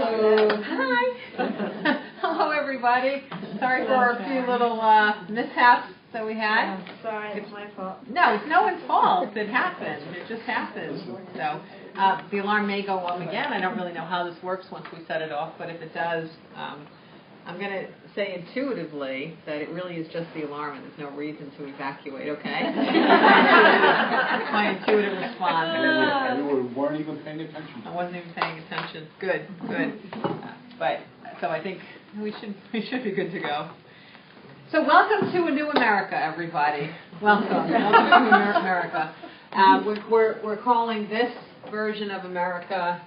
Hello. Hi. Hello, everybody. Sorry for a few little mishaps that we had. Sorry, it's my fault. No, it's no one's fault. It happens. It just happens. So the alarm may go off again. I don't really know how this works once we set it off, but if it does, I'm going to say intuitively that it really is just the alarm and there's no reason to evacuate, okay? That's my intuitive response. And you weren't even paying attention. I wasn't even paying attention. Good, good. But so I think we should be good to go. So welcome to a new America, everybody. Welcome to America. We're calling this version of America.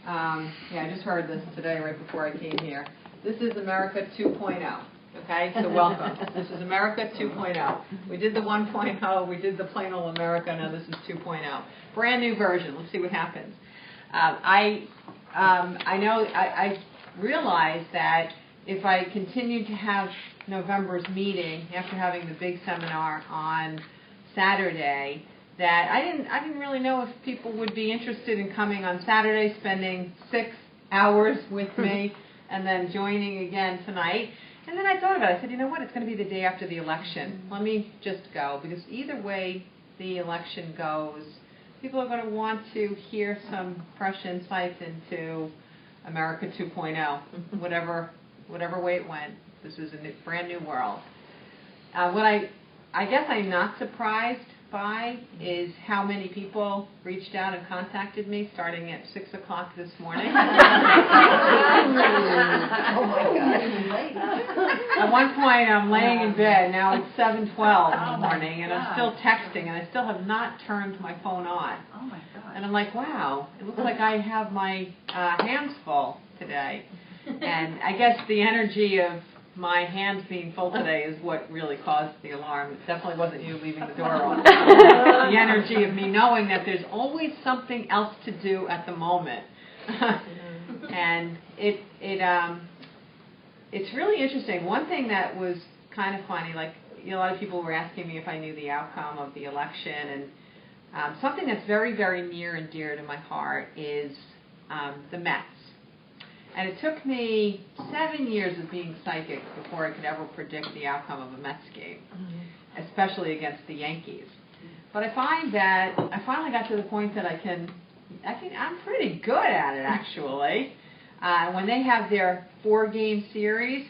I just heard this today right before I came here. This is America 2.0. Okay, so welcome. This is America 2.0. We did the 1.0. We did the plain old America. Now this is 2.0. Brand new version. Let's see what happens. I realized that if I continued to have November's meeting after having the big seminar on Saturday, that I didn't really know if people would be interested in coming on Saturday, spending 6 hours with me, and then joining again tonight. And then I thought about it. I said, you know what? It's going to be the day after the election. Let me just go, because either way the election goes, people are going to want to hear some fresh insights into America 2.0, whatever way it went. This is a brand new world. What I guess I'm not surprised by is how many people reached out and contacted me starting at 6 o'clock this morning. Oh my God. At one point I'm laying in bed, now it's 7:12 in the morning, and I'm still texting, and I still have not turned my phone on. Oh my God. And I'm like, wow, it looks like I have my hands full today. And I guess the energy of my hands being full today is what really caused the alarm. It definitely wasn't you leaving the door on. The energy of me knowing that there's always something else to do at the moment. And it's really interesting. One thing that was kind of funny, like, a lot of people were asking me if I knew the outcome of the election, and something that's very, very near and dear to my heart is the Mets. And it took me 7 years of being psychic before I could ever predict the outcome of a Mets game, especially against the Yankees. But I find that I finally got to the point that I'm pretty good at it, actually. When they have their 4-game series,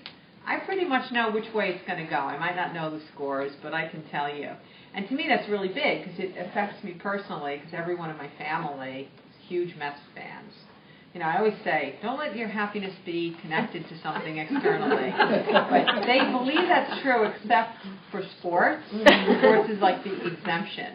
I pretty much know which way it's going to go. I might not know the scores, but I can tell you. And to me, that's really big because it affects me personally, because everyone in my family is huge Mets fans. I always say, don't let your happiness be connected to something externally. But they believe that's true except for sports. Sports is like the exemption.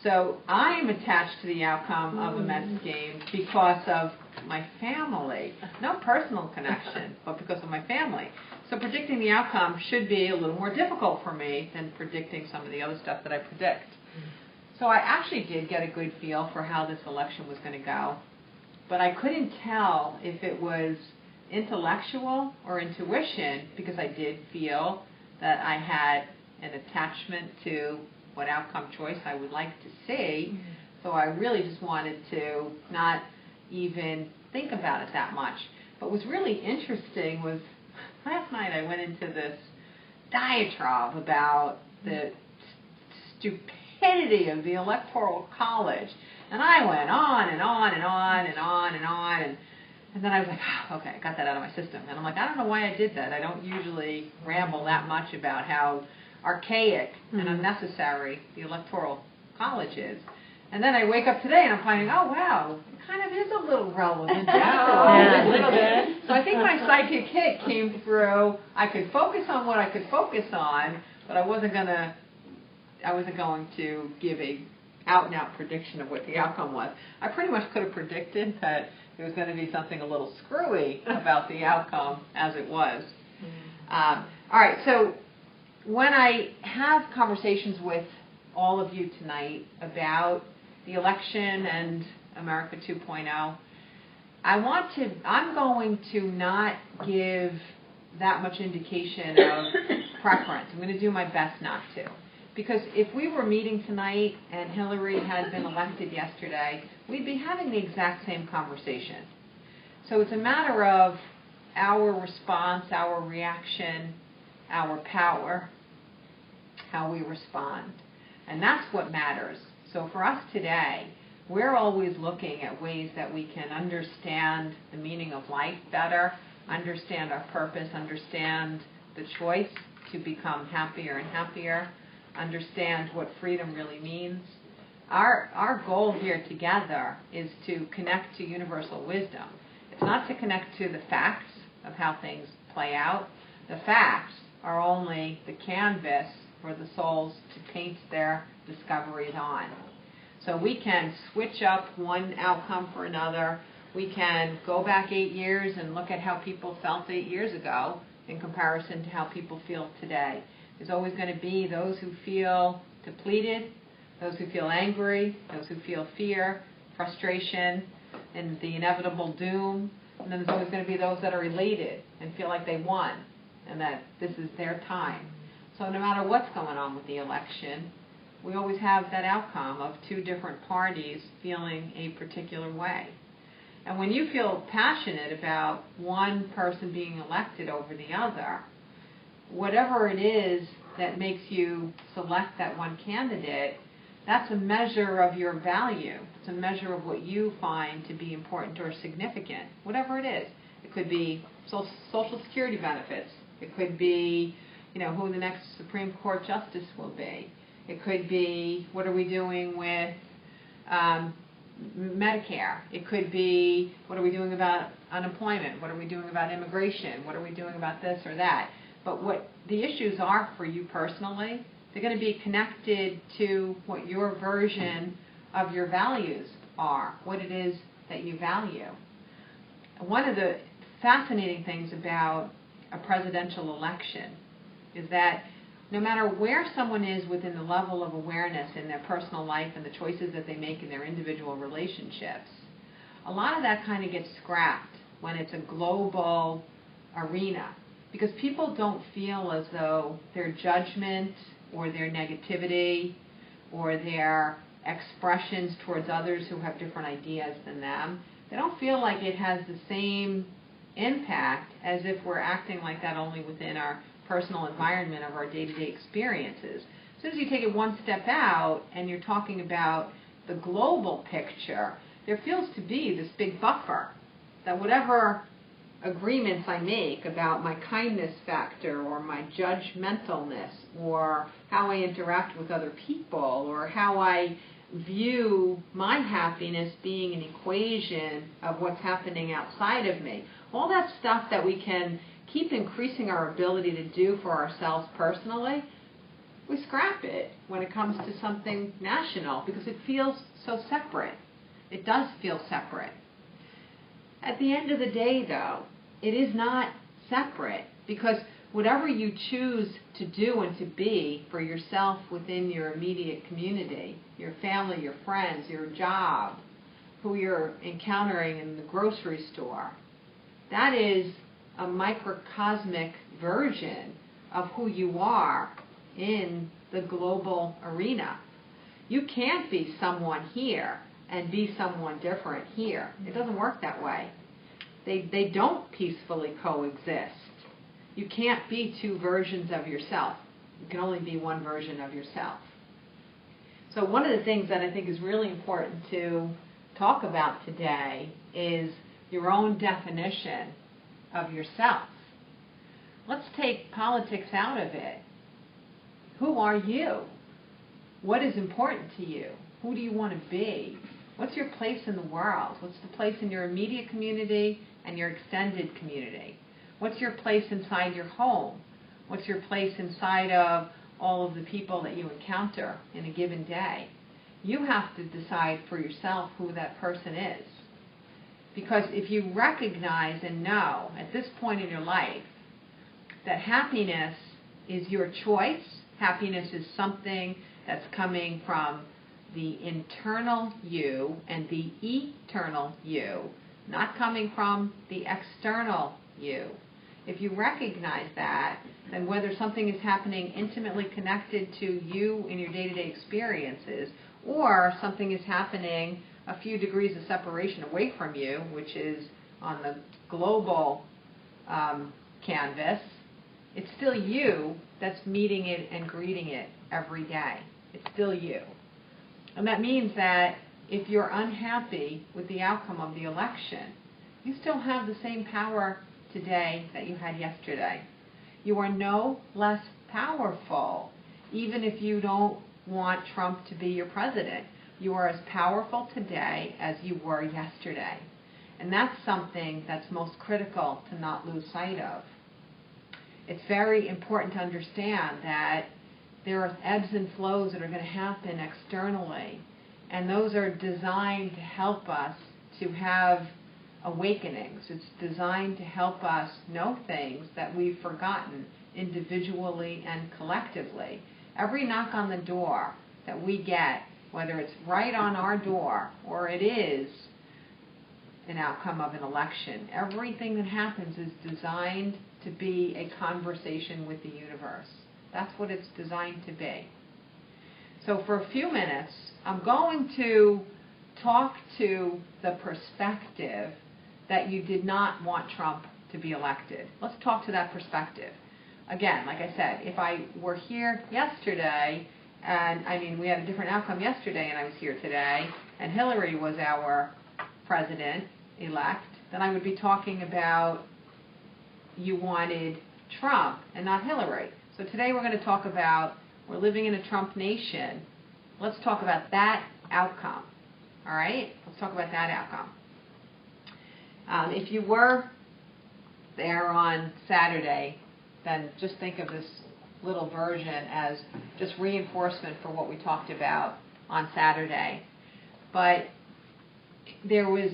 So I'm attached to the outcome of a Mets game because of my family. No personal connection, but because of my family. So predicting the outcome should be a little more difficult for me than predicting some of the other stuff that I predict. So I actually did get a good feel for how this election was going to go. But I couldn't tell if it was intellectual or intuition, because I did feel that I had an attachment to what outcome choice I would like to see. So I really just wanted to not even think about it that much. But what was really interesting was last night I went into this diatribe about the stupidity of the Electoral College. And I went on and on and on and on and on, and then I was like, okay, I got that out of my system. And I'm like, I don't know why I did that. I don't usually ramble that much about how archaic and unnecessary the Electoral College is. And then I wake up today and I'm finding, oh wow, it kind of is a little relevant after all. Yeah, a little bit. So I think my psychic hit came through. I could focus on what I could focus on, but I wasn't going to give a out-and-out prediction of what the outcome was. I pretty much could have predicted that there was going to be something a little screwy about the outcome as it was. All right, so when I have conversations with all of you tonight about the election and America 2.0, I'm going to not give that much indication of preference. I'm going to do my best not to. Because if we were meeting tonight and Hillary had been elected yesterday, we'd be having the exact same conversation. So it's a matter of our response, our reaction, our power, how we respond. And that's what matters. So for us today, we're always looking at ways that we can understand the meaning of life better, understand our purpose, understand the choice to become happier and happier, understand what freedom really means. Our goal here together is to connect to universal wisdom. It's not to connect to the facts of how things play out. The facts are only the canvas for the souls to paint their discoveries on. So we can switch up one outcome for another. We can go back 8 years and look at how people felt 8 years ago in comparison to how people feel today. There's always going to be those who feel depleted, those who feel angry, those who feel fear, frustration, and the inevitable doom. And then there's always going to be those that are elated and feel like they won and that this is their time. So no matter what's going on with the election, we always have that outcome of two different parties feeling a particular way. And when you feel passionate about one person being elected over the other, whatever it is that makes you select that one candidate, that's a measure of your value. It's a measure of what you find to be important or significant, whatever it is. It could be Social Security benefits. It could be, who the next Supreme Court justice will be. It could be, what are we doing with Medicare? It could be, what are we doing about unemployment? What are we doing about immigration? What are we doing about this or that? But what the issues are for you personally, they're going to be connected to what your version of your values are, what it is that you value. One of the fascinating things about a presidential election is that no matter where someone is within the level of awareness in their personal life and the choices that they make in their individual relationships, a lot of that kind of gets scrapped when it's a global arena, because people don't feel as though their judgment or their negativity or their expressions towards others who have different ideas than them, they don't feel like it has the same impact as if we're acting like that only within our personal environment of our day-to-day experiences. As soon as you take it one step out and you're talking about the global picture, there feels to be this big buffer that whatever agreements I make about my kindness factor or my judgmentalness or how I interact with other people or how I view my happiness being an equation of what's happening outside of me, all that stuff that we can keep increasing our ability to do for ourselves personally, we scrap it when it comes to something national because it feels so separate. It does feel separate. At the end of the day, though, it is not separate because whatever you choose to do and to be for yourself within your immediate community, your family, your friends, your job, who you're encountering in the grocery store, that is a microcosmic version of who you are in the global arena. You can't be someone here and be someone different here. It doesn't work that way. They don't peacefully coexist. You can't be two versions of yourself. You can only be one version of yourself. So one of the things that I think is really important to talk about today is your own definition of yourself. Let's take politics out of it. Who are you? What is important to you? Who do you want to be? What's your place in the world? What's the place in your immediate community and your extended community? What's your place inside your home? What's your place inside of all of the people that you encounter in a given day? You have to decide for yourself who that person is. Because if you recognize and know at this point in your life that happiness is your choice, happiness is something that's coming from the internal you and the eternal you, not coming from the external you. If you recognize that, then whether something is happening intimately connected to you in your day-to-day experiences or something is happening a few degrees of separation away from you, which is on the global canvas, it's still you that's meeting it and greeting it every day. It's still you. And that means that if you're unhappy with the outcome of the election, you still have the same power today that you had yesterday. You are no less powerful, even if you don't want Trump to be your president. You are as powerful today as you were yesterday. And that's something that's most critical to not lose sight of. It's very important to understand that there are ebbs and flows that are going to happen externally, and those are designed to help us to have awakenings. It's designed to help us know things that we've forgotten individually and collectively. Every knock on the door that we get, whether it's right on our door or it is an outcome of an election, everything that happens is designed to be a conversation with the universe. That's what it's designed to be. So for a few minutes, I'm going to talk to the perspective that you did not want Trump to be elected. Let's talk to that perspective. Again, like I said, if I were here yesterday, and we had a different outcome yesterday and I was here today, and Hillary was our president-elect, then I would be talking about you wanted Trump and not Hillary. So today we're going to talk about we're living in a Trump nation. Let's talk about that outcome. All right? Let's talk about that outcome. If you were there on Saturday, then just think of this little version as just reinforcement for what we talked about on Saturday. But there was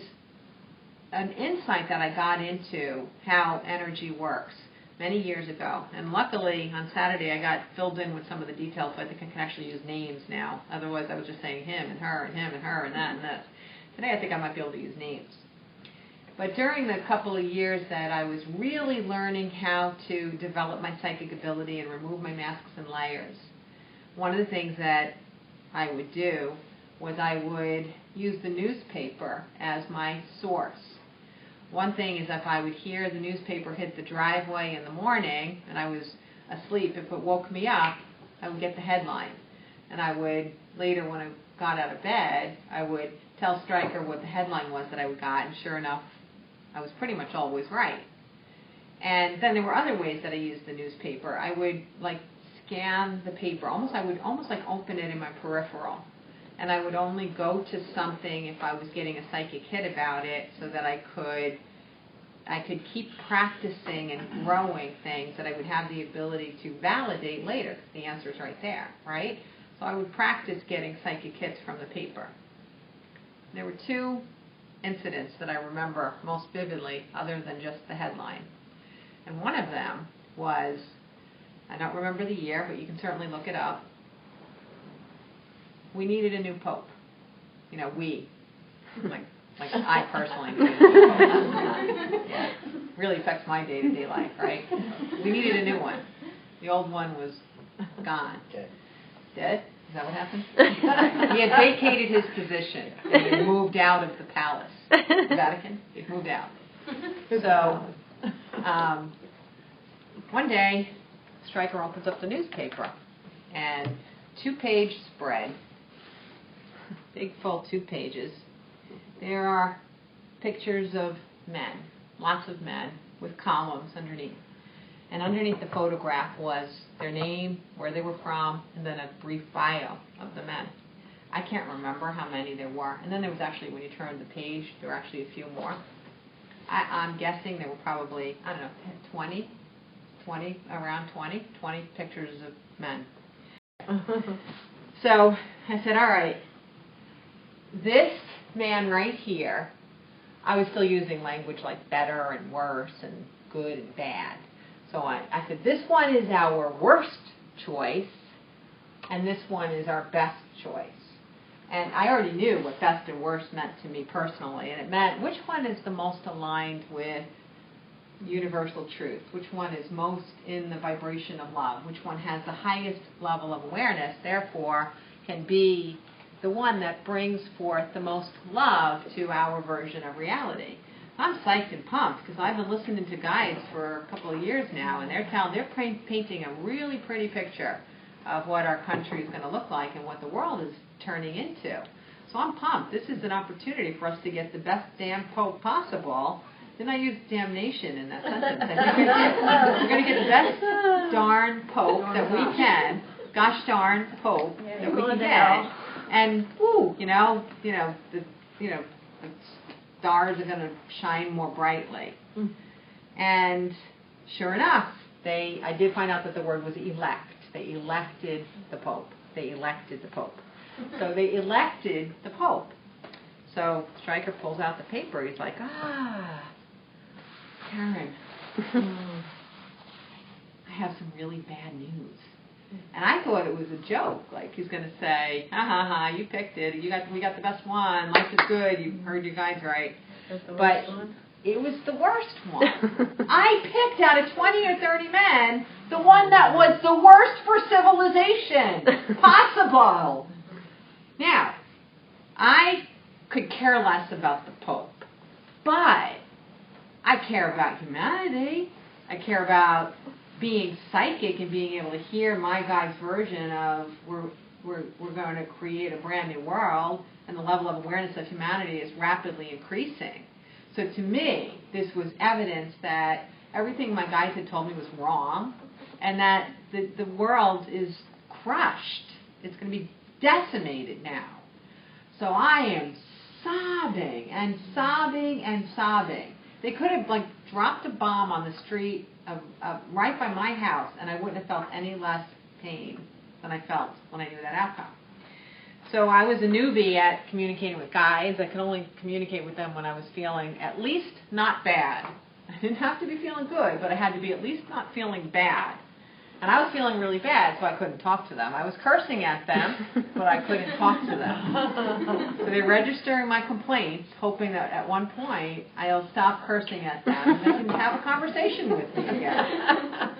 an insight that I got into how energy works many years ago. And luckily, on Saturday, I got filled in with some of the details, so I think I can actually use names now. Otherwise, I was just saying him and her and him and her and that and this. Today, I think I might be able to use names. But during the couple of years that I was really learning how to develop my psychic ability and remove my masks and layers, one of the things that I would do was I would use the newspaper as my source. One thing is if I would hear the newspaper hit the driveway in the morning and I was asleep, if it woke me up, I would get the headline. And I would, later when I got out of bed, I would tell Stryker what the headline was that I got, and sure enough, I was pretty much always right. And then there were other ways that I used the newspaper. I would scan the paper. I would almost open it in my peripheral. And I would only go to something if I was getting a psychic hit about it so that I could keep practicing and growing things that I would have the ability to validate later. The answer's right there, right? So I would practice getting psychic hits from the paper. There were two incidents that I remember most vividly other than just the headline. And one of them was, I don't remember the year, but you can certainly look it up. We needed a new pope. We. Like I personally needed a new pope. Yeah. Really affects my day-to-day life, right? We needed a new one. The old one was gone. Okay. Dead? Is that what happened? He had vacated his position and he had moved out of the palace. The Vatican? He moved out. So, one day, Stryker opens up the newspaper and 2-page spread, big full 2 pages. There are pictures of men, lots of men, with columns underneath. And underneath the photograph was their name, where they were from, and then a brief bio of the men. I can't remember how many there were. And then there was actually, when you turned the page, there were actually a few more. I'm guessing there were probably, 20 pictures of men. So I said, all right, this man right here, I was still using language like better and worse and good and bad. So I said, this one is our worst choice, and this one is our best choice. And I already knew what best and worst meant to me personally, and it meant which one is the most aligned with universal truth, which one is most in the vibration of love, which one has the highest level of awareness, therefore can be the one that brings forth the most love to our version of reality. I'm psyched and pumped because I've been listening to guides for a couple of years now, and they're painting a really pretty picture of what our country is going to look like and what the world is turning into. So I'm pumped. This is an opportunity for us to get the best damn Pope possible. Didn't I use damnation in that sentence? We're going to get the best darn Pope that we can. Gosh darn Pope that we can get. And woo, the stars are going to shine more brightly. And sure enough, I did find out that the word was elect. They elected the Pope. They elected the Pope. So they elected the Pope. So Stryker pulls out the paper. He's like, Karen, I have some really bad news. And I thought it was a joke. Like he's going to say, you picked it. We got the best one. Life is good. You heard your guides right. But it was the worst one. I picked out of 20 or 30 men the one that was the worst for civilization possible. Now, I could care less about the Pope, but I care about humanity. I care about being psychic and being able to hear my guide's version of we're going to create a brand new world, and the level of awareness of humanity is rapidly increasing. So to me, this was evidence that everything my guides had told me was wrong, and that the world is crushed. It's going to be decimated now. So I am sobbing and sobbing and sobbing. They could have dropped a bomb on the street right by my house, and I wouldn't have felt any less pain than I felt when I knew that outcome. So I was a newbie at communicating with guides. I could only communicate with them when I was feeling at least not bad. I didn't have to be feeling good, but I had to be at least not feeling bad. And I was feeling really bad, so I couldn't talk to them. I was cursing at them, but I couldn't talk to them. So they're registering my complaints, hoping that at one point I'll stop cursing at them and they can have a conversation with me again.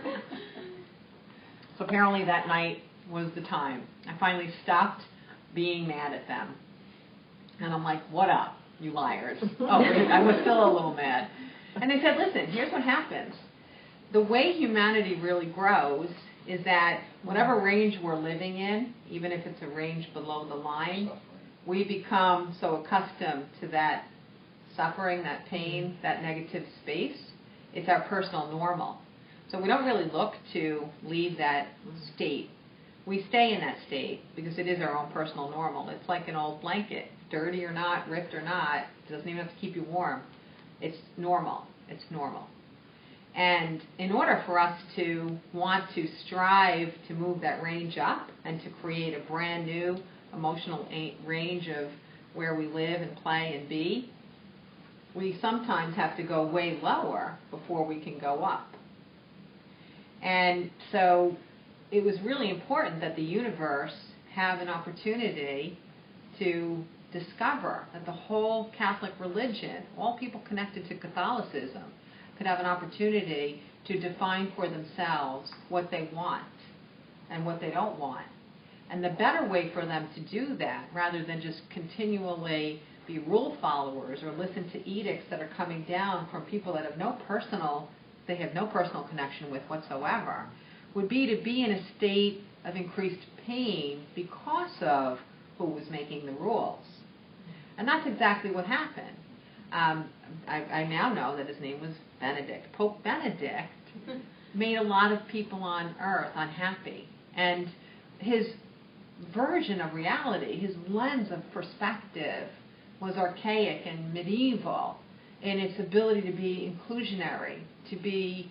So apparently that night was the time. I finally stopped being mad at them. And I'm like, what up, you liars? Oh, wait, I was still a little mad. And they said, listen, here's what happens. The way humanity really grows is that whatever range we're living in, even if it's a range below the line, we become so accustomed to that suffering, that pain, that negative space. It's our personal normal. So we don't really look to leave that state. We stay in that state because it is our own personal normal. It's like an old blanket. Dirty or not, ripped or not, it doesn't even have to keep you warm. It's normal. It's normal. And in order for us to want to strive to move that range up and to create a brand new emotional range of where we live and play and be, we sometimes have to go way lower before we can go up. And so it was really important that the universe have an opportunity to discover that the whole Catholic religion, all people connected to Catholicism, could have an opportunity to define for themselves what they want and what they don't want. And the better way for them to do that, rather than just continually be rule followers or listen to edicts that are coming down from people that have no personal connection with whatsoever, would be to be in a state of increased pain because of who was making the rules. And that's exactly what happened. I now know that his name was Benedict. Pope Benedict made a lot of people on earth unhappy. And his version of reality, his lens of perspective, was archaic and medieval in its ability to be inclusionary, to be,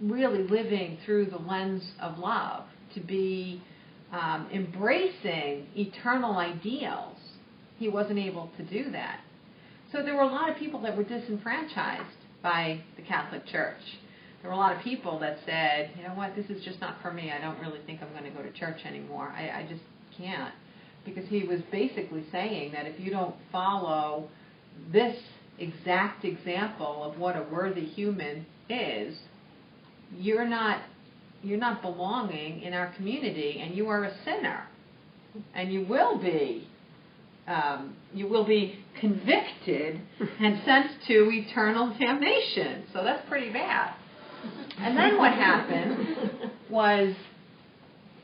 really living through the lens of love, to be embracing eternal ideals. He wasn't able to do that. So there were a lot of people that were disenfranchised by the Catholic Church. There were a lot of people that said, you know what, this is just not for me. I don't really think I'm going to go to church anymore. I just can't. Because he was basically saying that if you don't follow this exact example of what a worthy human is, you're not belonging in our community, and you are a sinner. And you will be convicted and sent to eternal damnation. So that's pretty bad. And then what happened was,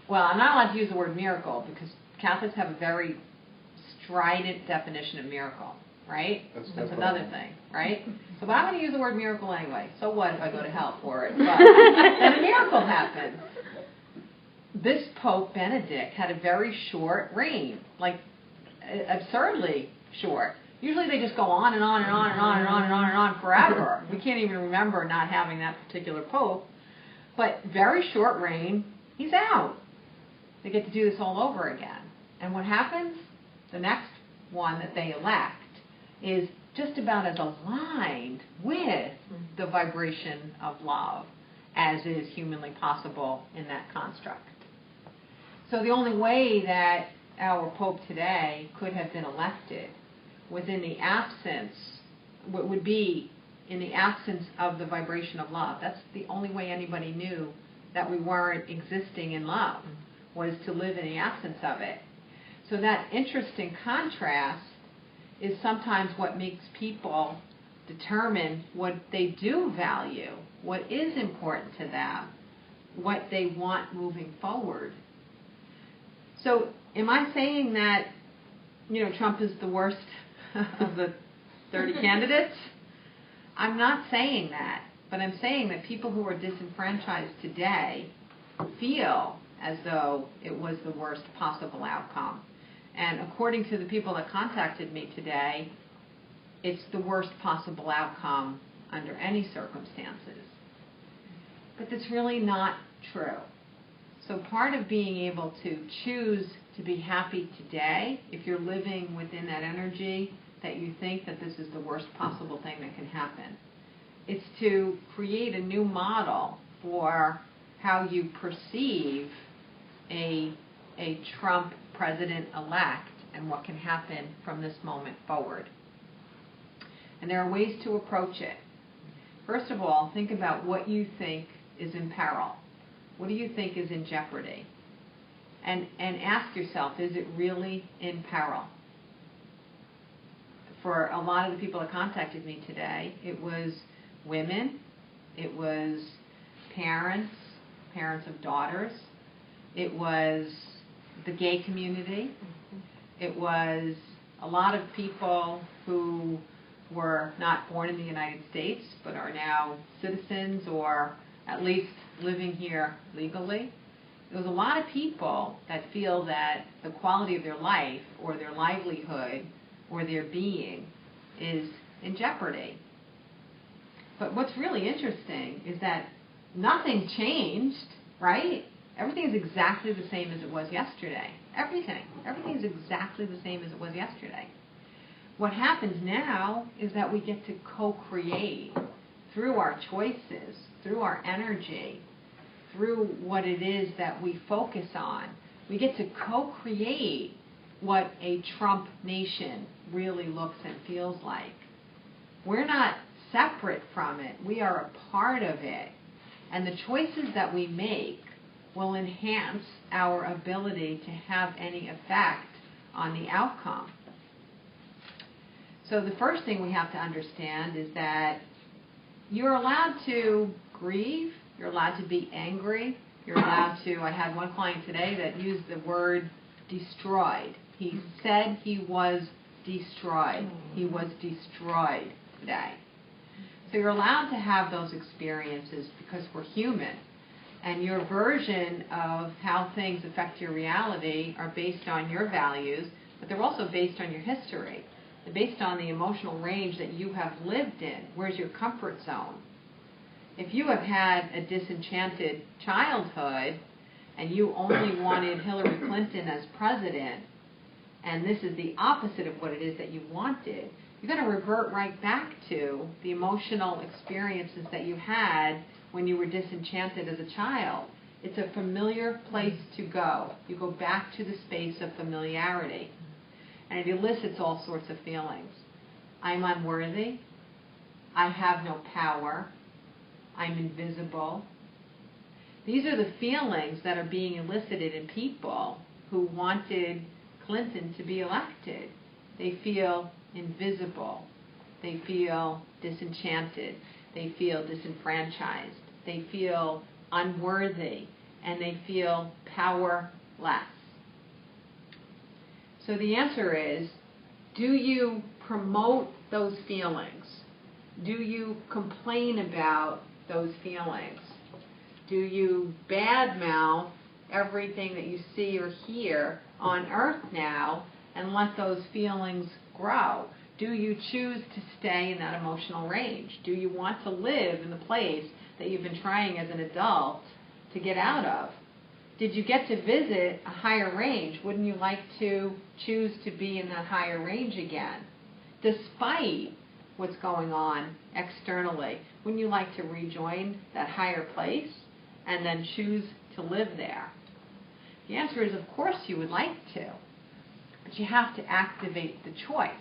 well, I'm not allowed to use the word miracle because Catholics have a very strident definition of miracle, right? That's another thing, right? So, but I'm going to use the word miracle anyway. So what if I go to hell for it? But then a miracle happened. This Pope Benedict had a very short reign, like absurdly short. Usually they just go on and on and on and on and on and on and on forever. We can't even remember not having that particular Pope. But very short reign, he's out. They get to do this all over again. And what happens? The next one that they elect is just about as aligned with the vibration of love as is humanly possible in that construct. So the only way that our Pope today could have been elected was in the absence, what would be in the absence of the vibration of love. That's the only way anybody knew that we weren't existing in love, was to live in the absence of it. So that interesting contrast is sometimes what makes people determine what they do value, what is important to them, what they want moving forward. So am I saying that, Trump is the worst of the 30 candidates? I'm not saying that, but I'm saying that people who are disenfranchised today feel as though it was the worst possible outcome. And according to the people that contacted me today, it's the worst possible outcome under any circumstances. But that's really not true. So part of being able to choose to be happy today, if you're living within that energy that you think that this is the worst possible thing that can happen, it's to create a new model for how you perceive a Trump president-elect and what can happen from this moment forward. And there are ways to approach it. First of all, think about what you think is in peril. What do you think is in jeopardy? And ask yourself, is it really in peril? For a lot of the people that contacted me today, it was women, it was parents of daughters, it was the gay community, it was a lot of people who were not born in the United States but are now citizens or at least living here legally. There was a lot of people that feel that the quality of their life or their livelihood or their being is in jeopardy. But what's really interesting is that nothing changed, right? Everything is exactly the same as it was yesterday. Everything is exactly the same as it was yesterday. What happens now is that we get to co-create through our choices, through our energy, through what it is that we focus on. We get to co-create what a Trump nation really looks and feels like. We're not separate from it. We are a part of it. And the choices that we make will enhance our ability to have any effect on the outcome. So the first thing we have to understand is that you're allowed to grieve, you're allowed to be angry, you're allowed to, I had one client today that used the word destroyed. He said he was destroyed. He was destroyed today. So you're allowed to have those experiences because we're human. And your version of how things affect your reality are based on your values, but they're also based on your history. They're based on the emotional range that you have lived in. Where's your comfort zone? If you have had a disenchanted childhood and you only wanted Hillary Clinton as president, and this is the opposite of what it is that you wanted, you're going to revert right back to the emotional experiences that you had when you were disenchanted as a child. It's a familiar place to go. You go back to the space of familiarity. And it elicits all sorts of feelings. I'm unworthy. I have no power. I'm invisible. These are the feelings that are being elicited in people who wanted Clinton to be elected. They feel invisible. They feel disenchanted. They feel disenfranchised. They feel unworthy. And they feel powerless. So the answer is, do you promote those feelings? Do you complain about those feelings? Do you badmouth everything that you see or hear on earth now and let those feelings grow? Do you choose to stay in that emotional range? Do you want to live in the place that you've been trying as an adult to get out of? Did you get to visit a higher range? Wouldn't you like to choose to be in that higher range again? Despite what's going on externally, wouldn't you like to rejoin that higher place and then choose to live there? The answer is, of course, you would like to, but you have to activate the choice.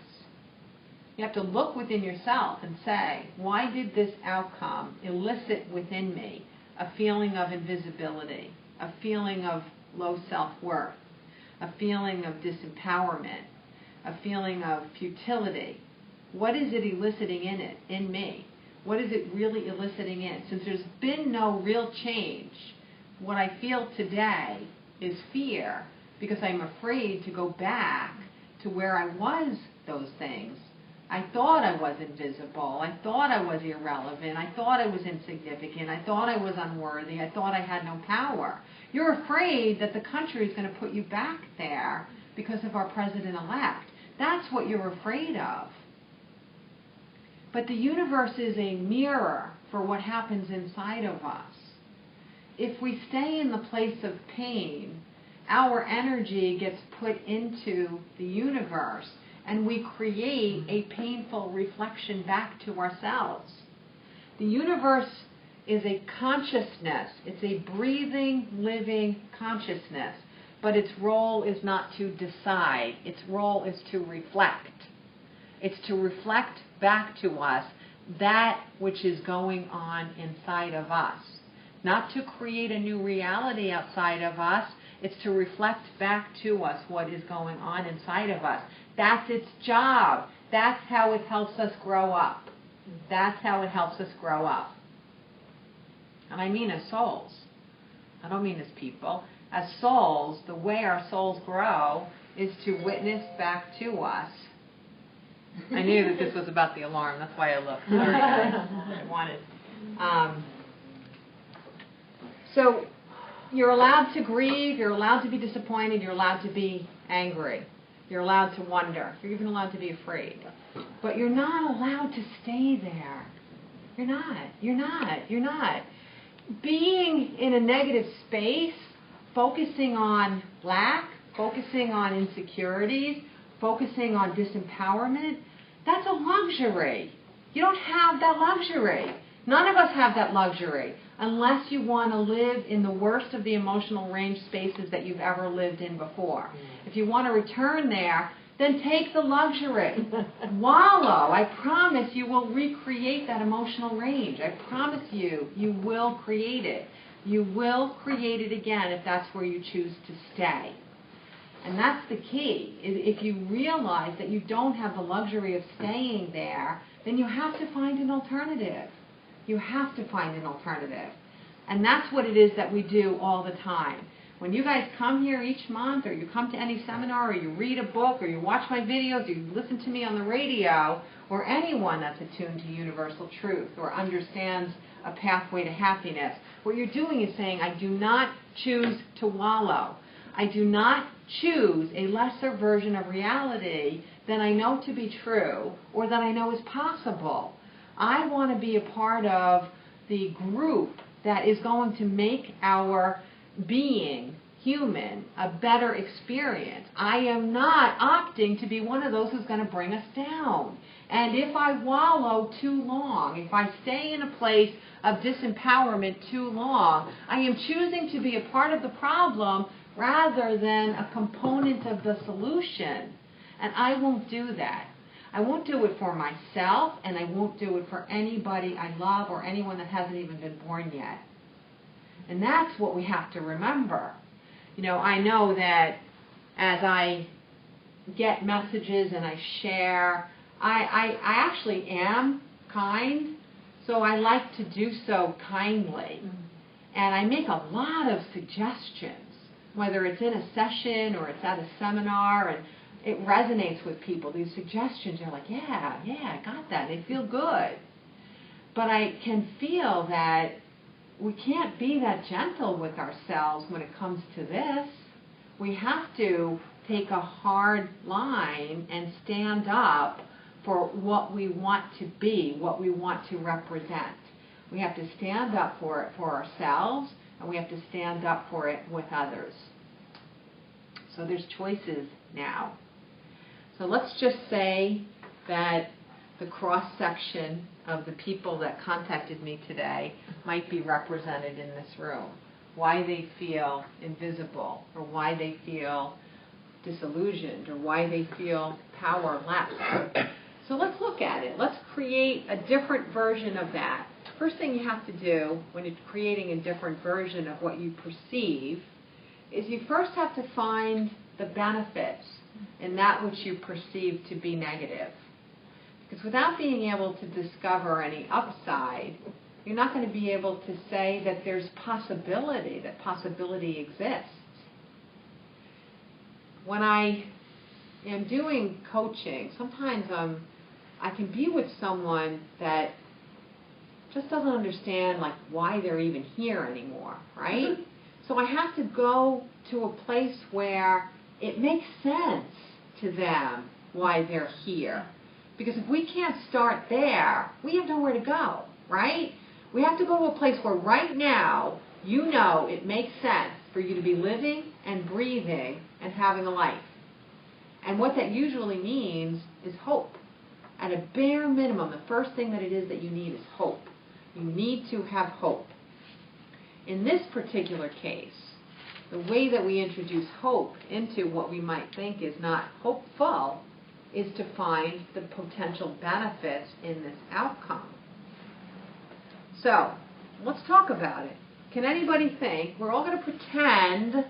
You have to look within yourself and say, why did this outcome elicit within me a feeling of invisibility, a feeling of low self-worth, a feeling of disempowerment, a feeling of futility? What is it eliciting in me? What is it really eliciting in? Since there's been no real change, what I feel today is fear because I'm afraid to go back to where I was those things. I thought I was invisible. I thought I was irrelevant. I thought I was insignificant. I thought I was unworthy. I thought I had no power. You're afraid that the country is going to put you back there because of our president-elect. That's what you're afraid of. But the universe is a mirror for what happens inside of us. If we stay in the place of pain, our energy gets put into the universe, and we create a painful reflection back to ourselves. The universe is a consciousness. It's a breathing, living consciousness. But its role is not to decide. Its role is to reflect. It's to reflect back to us that which is going on inside of us. Not to create a new reality outside of us. It's to reflect back to us what is going on inside of us. That's its job. That's how it helps us grow up. That's how it helps us grow up. And I mean as souls. I don't mean as people. As souls, the way our souls grow is to witness back to us. I knew that this was about the alarm. That's why I looked. Sorry, guys. I wanted. So you're allowed to grieve. You're allowed to be disappointed. You're allowed to be angry. You're allowed to wonder. You're even allowed to be afraid. But you're not allowed to stay there. You're not. You're not. You're not. Being in a negative space, focusing on lack, focusing on insecurities, focusing on disempowerment, that's a luxury. You don't have that luxury. None of us have that luxury unless you want to live in the worst of the emotional range spaces that you've ever lived in before. If you want to return there, then take the luxury. Wallow. I promise you will recreate that emotional range. I promise you, you will create it. You will create it again if that's where you choose to stay. And that's the key. If you realize that you don't have the luxury of staying there, then you have to find an alternative. You have to find an alternative. And that's what it is that we do all the time. When you guys come here each month, or you come to any seminar, or you read a book, or you watch my videos, or you listen to me on the radio, or anyone that's attuned to universal truth, or understands a pathway to happiness, what you're doing is saying, I do not choose to wallow. I do not choose a lesser version of reality than I know to be true, or that I know is possible. I want to be a part of the group that is going to make our being human a better experience. I am not opting to be one of those who's going to bring us down. And if I wallow too long, if I stay in a place of disempowerment too long, I am choosing to be a part of the problem rather than a component of the solution. And I won't do that. I won't do it for myself, and I won't do it for anybody I love or anyone that hasn't even been born yet. And that's what we have to remember. You know, I know that as I get messages and I share I actually am kind, so I like to do so kindly. And I make a lot of suggestions, whether it's in a session or it's at a seminar, and it resonates with people. These suggestions are like, yeah, I got that. They feel good. But I can feel that we can't be that gentle with ourselves when it comes to this. We have to take a hard line and stand up for what we want to be, what we want to represent. We have to stand up for it for ourselves, and we have to stand up for it with others. So there's choices now. So let's just say that the cross-section of the people that contacted me today might be represented in this room. Why they feel invisible, or why they feel disillusioned, or why they feel powerless. So let's look at it. Let's create a different version of that. First thing you have to do when you're creating a different version of what you perceive is you first have to find the benefits in that which you perceive to be negative. Because without being able to discover any upside, you're not going to be able to say that there's possibility, that possibility exists. When I am doing coaching, sometimes I can be with someone that just doesn't understand like why they're even here anymore, right? So I have to go to a place where it makes sense to them why they're here. Because if we can't start there, we have nowhere to go, right? We have to go to a place where right now, you know it makes sense for you to be living and breathing and having a life. And what that usually means is hope. At a bare minimum, the first thing that it is that you need is hope. You need to have hope. In this particular case, the way that we introduce hope into what we might think is not hopeful is to find the potential benefits in this outcome. So, let's talk about it. Can anybody think, we're all going to pretend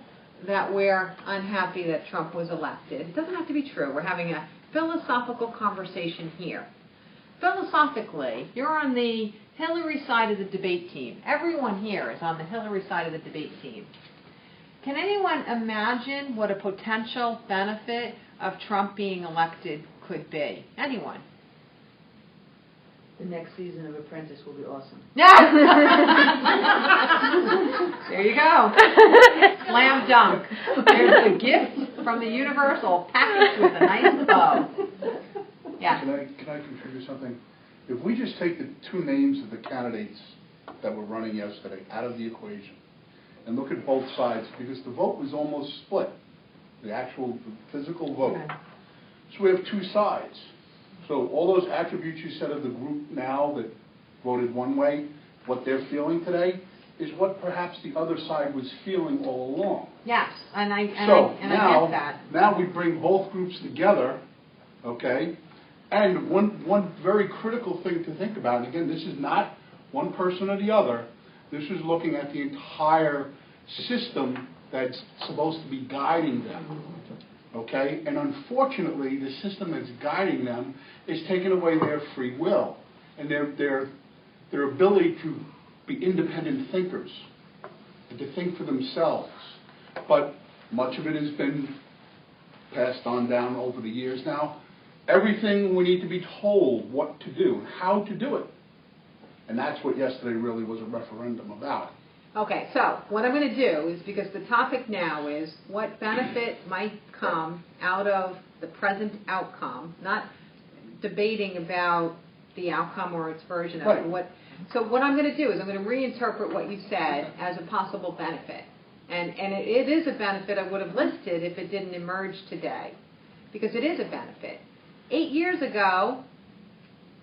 that we're unhappy that Trump was elected. It doesn't have to be true. We're having a philosophical conversation here. Philosophically, you're on the Hillary side of the debate team. Everyone here is on the Hillary side of the debate team. Can anyone imagine what a potential benefit of Trump being elected could be? Anyone? The next season of Apprentice will be awesome. There you go. Slam dunk. There's a gift from the Universal packaged with a nice bow. Yeah. Can I contribute something? If we just take the two names of the candidates that were running yesterday out of the equation and look at both sides, because the vote was almost split, the physical vote. Okay. So we have two sides. So all those attributes you said of the group now that voted one way, what they're feeling today, is what perhaps the other side was feeling all along. Yes, and I get that. Now we bring both groups together, okay? And one very critical thing to think about, and again, this is not one person or the other, this is looking at the entire system that's supposed to be guiding them. Okay? And unfortunately, the system that's guiding them is taking away their free will and their ability to be independent thinkers and to think for themselves. But much of it has been passed on down over the years now. Everything we need to be told what to do, how to do it. And that's what yesterday really was a referendum about. Okay, so what I'm going to do is, because the topic now is what benefit might come out of the present outcome, not debating about the outcome or its version of it. So what I'm going to do is I'm going to reinterpret what you said as a possible benefit. And it is a benefit I would have listed if it didn't emerge today, because it is a benefit. 8 years ago,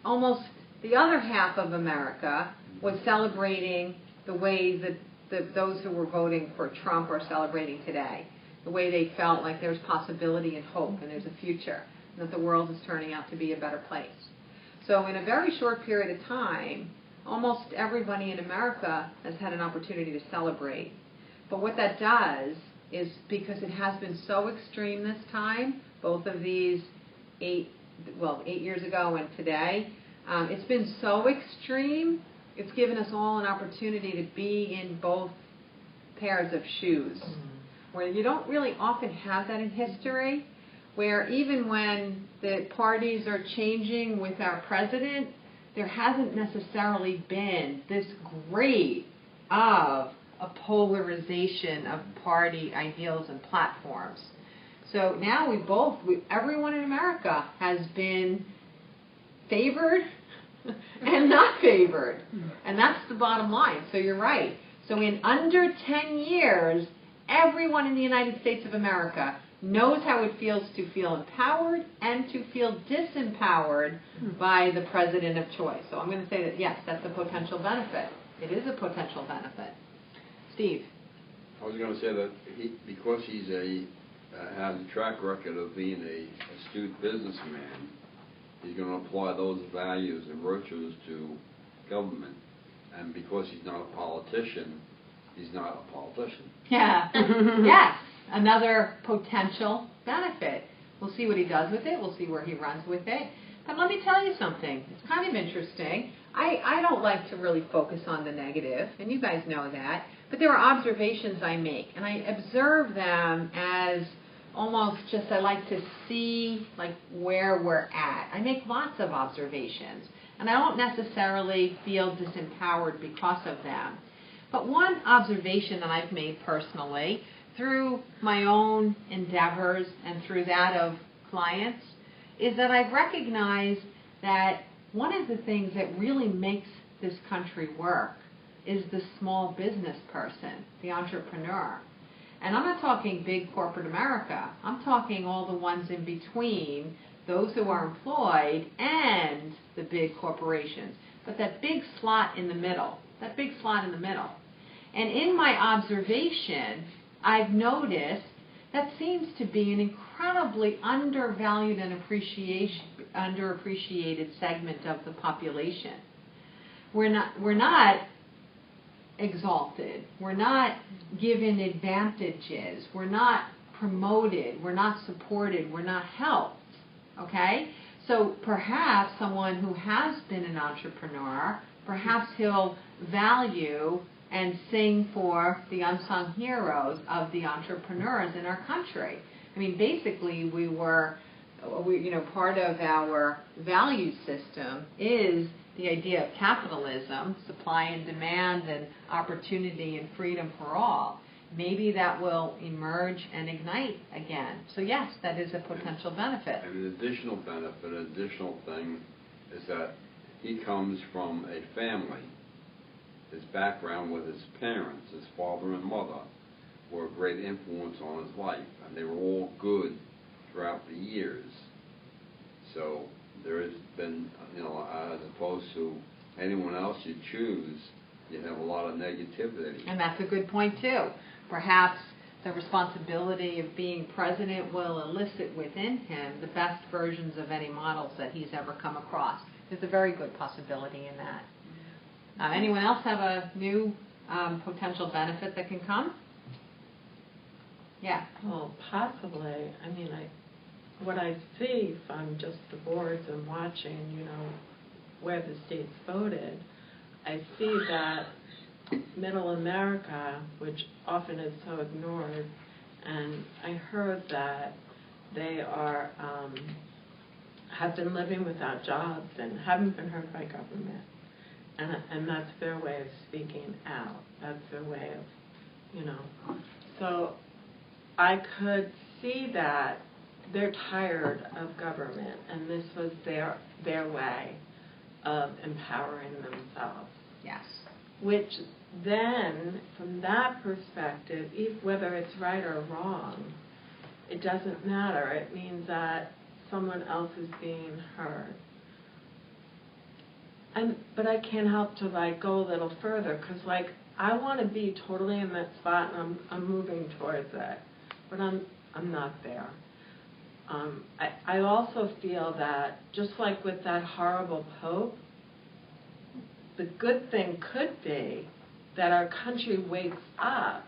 almost the other half of America was celebrating the way that those who were voting for Trump are celebrating today, the way they felt like there's possibility and hope and there's a future, and that the world is turning out to be a better place. So in a very short period of time, almost everybody in America has had an opportunity to celebrate. But what that does is, because it has been so extreme this time, both of these 8 well, 8 years ago and today. It's been so extreme. It's given us all an opportunity to be in both pairs of shoes, where you don't really often have that in history, where even when the parties are changing with our president, there hasn't necessarily been this grade of a polarization of party ideals and platforms. So now everyone in America has been favored and not favored. And that's the bottom line. So you're right. So in under 10 years, everyone in the United States of America knows how it feels to feel empowered and to feel disempowered by the president of choice. So I'm going to say that, yes, that's a potential benefit. It is a potential benefit. Steve? I was going to say that because he's has a track record of being a astute businessman, he's going to apply those values and virtues to government. And because he's not a politician, he's not a politician. Yeah. Yes. Another potential benefit. We'll see what he does with it. We'll see where he runs with it. But let me tell you something. It's kind of interesting. I don't like to really focus on the negative, and you guys know that. But there are observations I make, and I observe them as almost just I like to see like where we're at. I make lots of observations, and I don't necessarily feel disempowered because of them. But one observation that I've made personally through my own endeavors and through that of clients is that I've recognized that one of the things that really makes this country work is the small business person, the entrepreneur. And I'm not talking big corporate America. I'm talking all the ones in between, those who are employed and the big corporations. But that big slot in the middle, And in my observation, I've noticed that seems to be an incredibly undervalued and underappreciated segment of the population. We're not exalted. We're not given advantages. We're not promoted. We're not supported. We're not helped. Okay? So perhaps someone who has been an entrepreneur, perhaps he'll value and sing for the unsung heroes of the entrepreneurs in our country. I mean, basically, part of our value system is the idea of capitalism, supply and demand and opportunity and freedom for all. Maybe that will emerge and ignite again. So yes, that is a potential benefit. And an additional benefit, an additional thing, is that he comes from a family. His background with his parents, his father and mother, were a great influence on his life, and they were all good throughout the years. So there has been, as opposed to anyone else you choose, you have a lot of negativity. And that's a good point, too. Perhaps the responsibility of being president will elicit within him the best versions of any models that he's ever come across. There's a very good possibility in that. Anyone else have a new potential benefit that can come? Yeah. Well, possibly. I mean, what I see from just the boards and watching, where the states voted, I see that Middle America, which often is so ignored, and I heard that they are have been living without jobs and haven't been heard by government. And that's their way of speaking out. That's their way of, So I could see that they're tired of government, and this was their way of empowering themselves. Yes. Which then, from that perspective, whether it's right or wrong, it doesn't matter. It means that someone else is being heard. But I can't help to go a little further, because I want to be totally in that spot, and I'm moving towards it, but I'm not there. I also feel that just like with that horrible Pope, the good thing could be that our country wakes up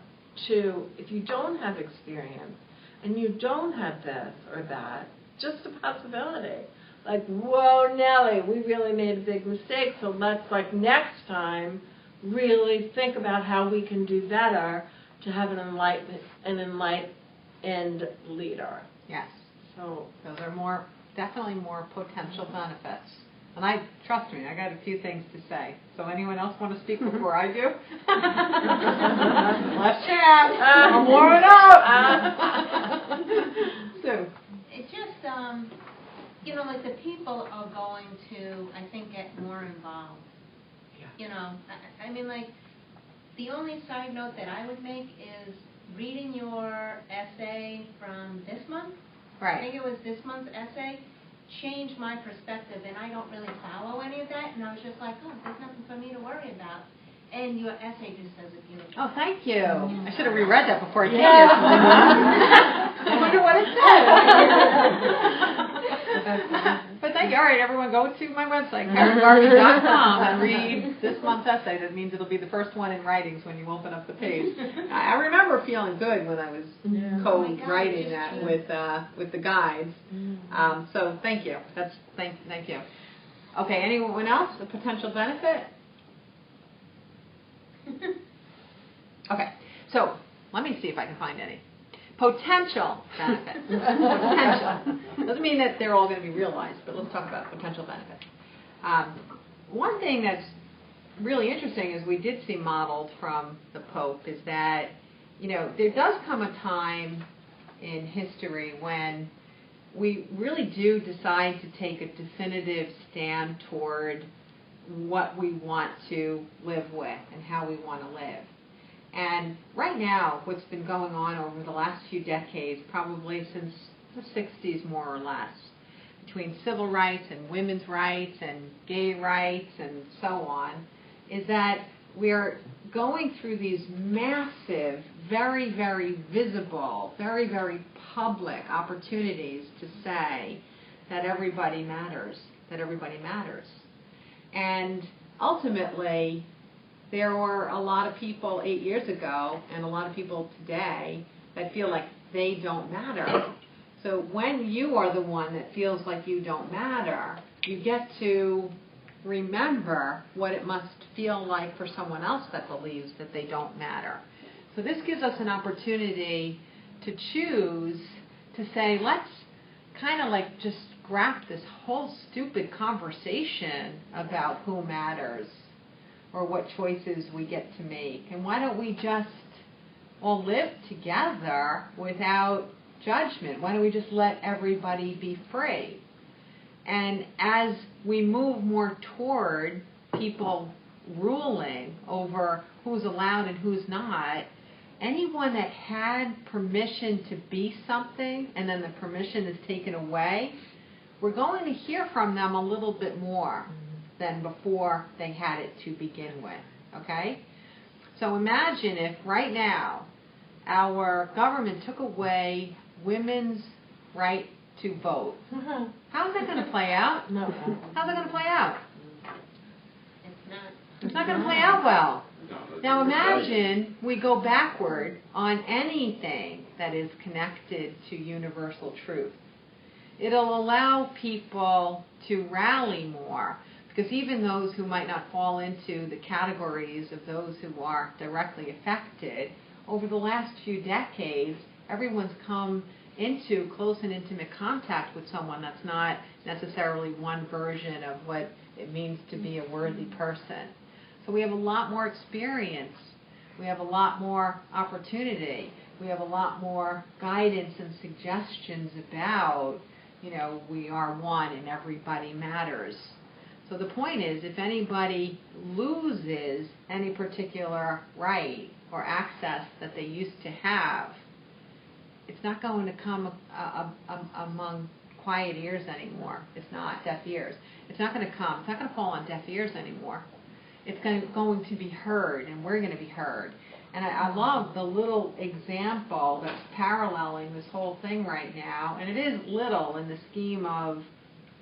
to, if you don't have experience and you don't have this or that, just a possibility. like, whoa, Nellie, we really made a big mistake, so let's, like, next time really think about how we can do better to have an enlightened leader. Yes. So Those are definitely more potential benefits. And trust me, I got a few things to say. So anyone else want to speak before I do? Last chance. I'm warming up. Sue. It just, like the people are going to, I think, get more involved. Yeah. I mean, like, the only side note that I would make is reading your essay from this month. Right. I think it was this month's essay. Changed my perspective, and I don't really follow any of that, and I was just like, oh, there's nothing for me to worry about. And your essay just does it beautifully. Oh, thank you. I should have reread that before I came here. I wonder what it said. But thank you. All right, everyone, go to my website, KarenGarvey.com, and read this month's essay. That means it'll be the first one in writings when you open up the page. I remember feeling good when I was co-writing that with the guides. So thank you. Thank you. Okay, anyone else? A potential benefit? Okay, so let me see if I can find any. Potential benefits. Potential. Doesn't mean that they're all going to be realized, but let's talk about potential benefits. One thing that's really interesting is we did see modeled from the Pope is that, there does come a time in history when we really do decide to take a definitive stand toward what we want to live with and how we want to live. And right now, what's been going on over the last few decades, probably since the 60s more or less, between civil rights and women's rights and gay rights and so on, is that we're going through these massive, very, very visible, very, very public opportunities to say that everybody matters, that everybody matters. And ultimately, there were a lot of people 8 years ago and a lot of people today that feel like they don't matter. So when you are the one that feels like you don't matter, you get to remember what it must feel like for someone else that believes that they don't matter. So this gives us an opportunity to choose to say, let's kind of like just scrap this whole stupid conversation about who matters or what choices we get to make. And why don't we just all live together without judgment? Why don't we just let everybody be free? And as we move more toward people ruling over who's allowed and who's not, anyone that had permission to be something and then the permission is taken away, we're going to hear from them a little bit more than before they had it to begin with, okay? So imagine if right now our government took away women's right to vote. How's that going to play out? No. How's that going to play out? It's not. It's not going to play out well. No, Now imagine we go backward on anything that is connected to universal truth. It'll allow people to rally more, because even those who might not fall into the categories of those who are directly affected, over the last few decades, everyone's come into close and intimate contact with someone that's not necessarily one version of what it means to be a worthy person. So we have a lot more experience. We have a lot more opportunity. We have a lot more guidance and suggestions about, we are one and everybody matters. So the point is, if anybody loses any particular right or access that they used to have, it's not going to come among quiet ears anymore. It's not deaf ears. It's not going to come. It's not going to fall on deaf ears anymore. It's going to be heard, and we're going to be heard. And I love the little example that's paralleling this whole thing right now. And it is little in the scheme of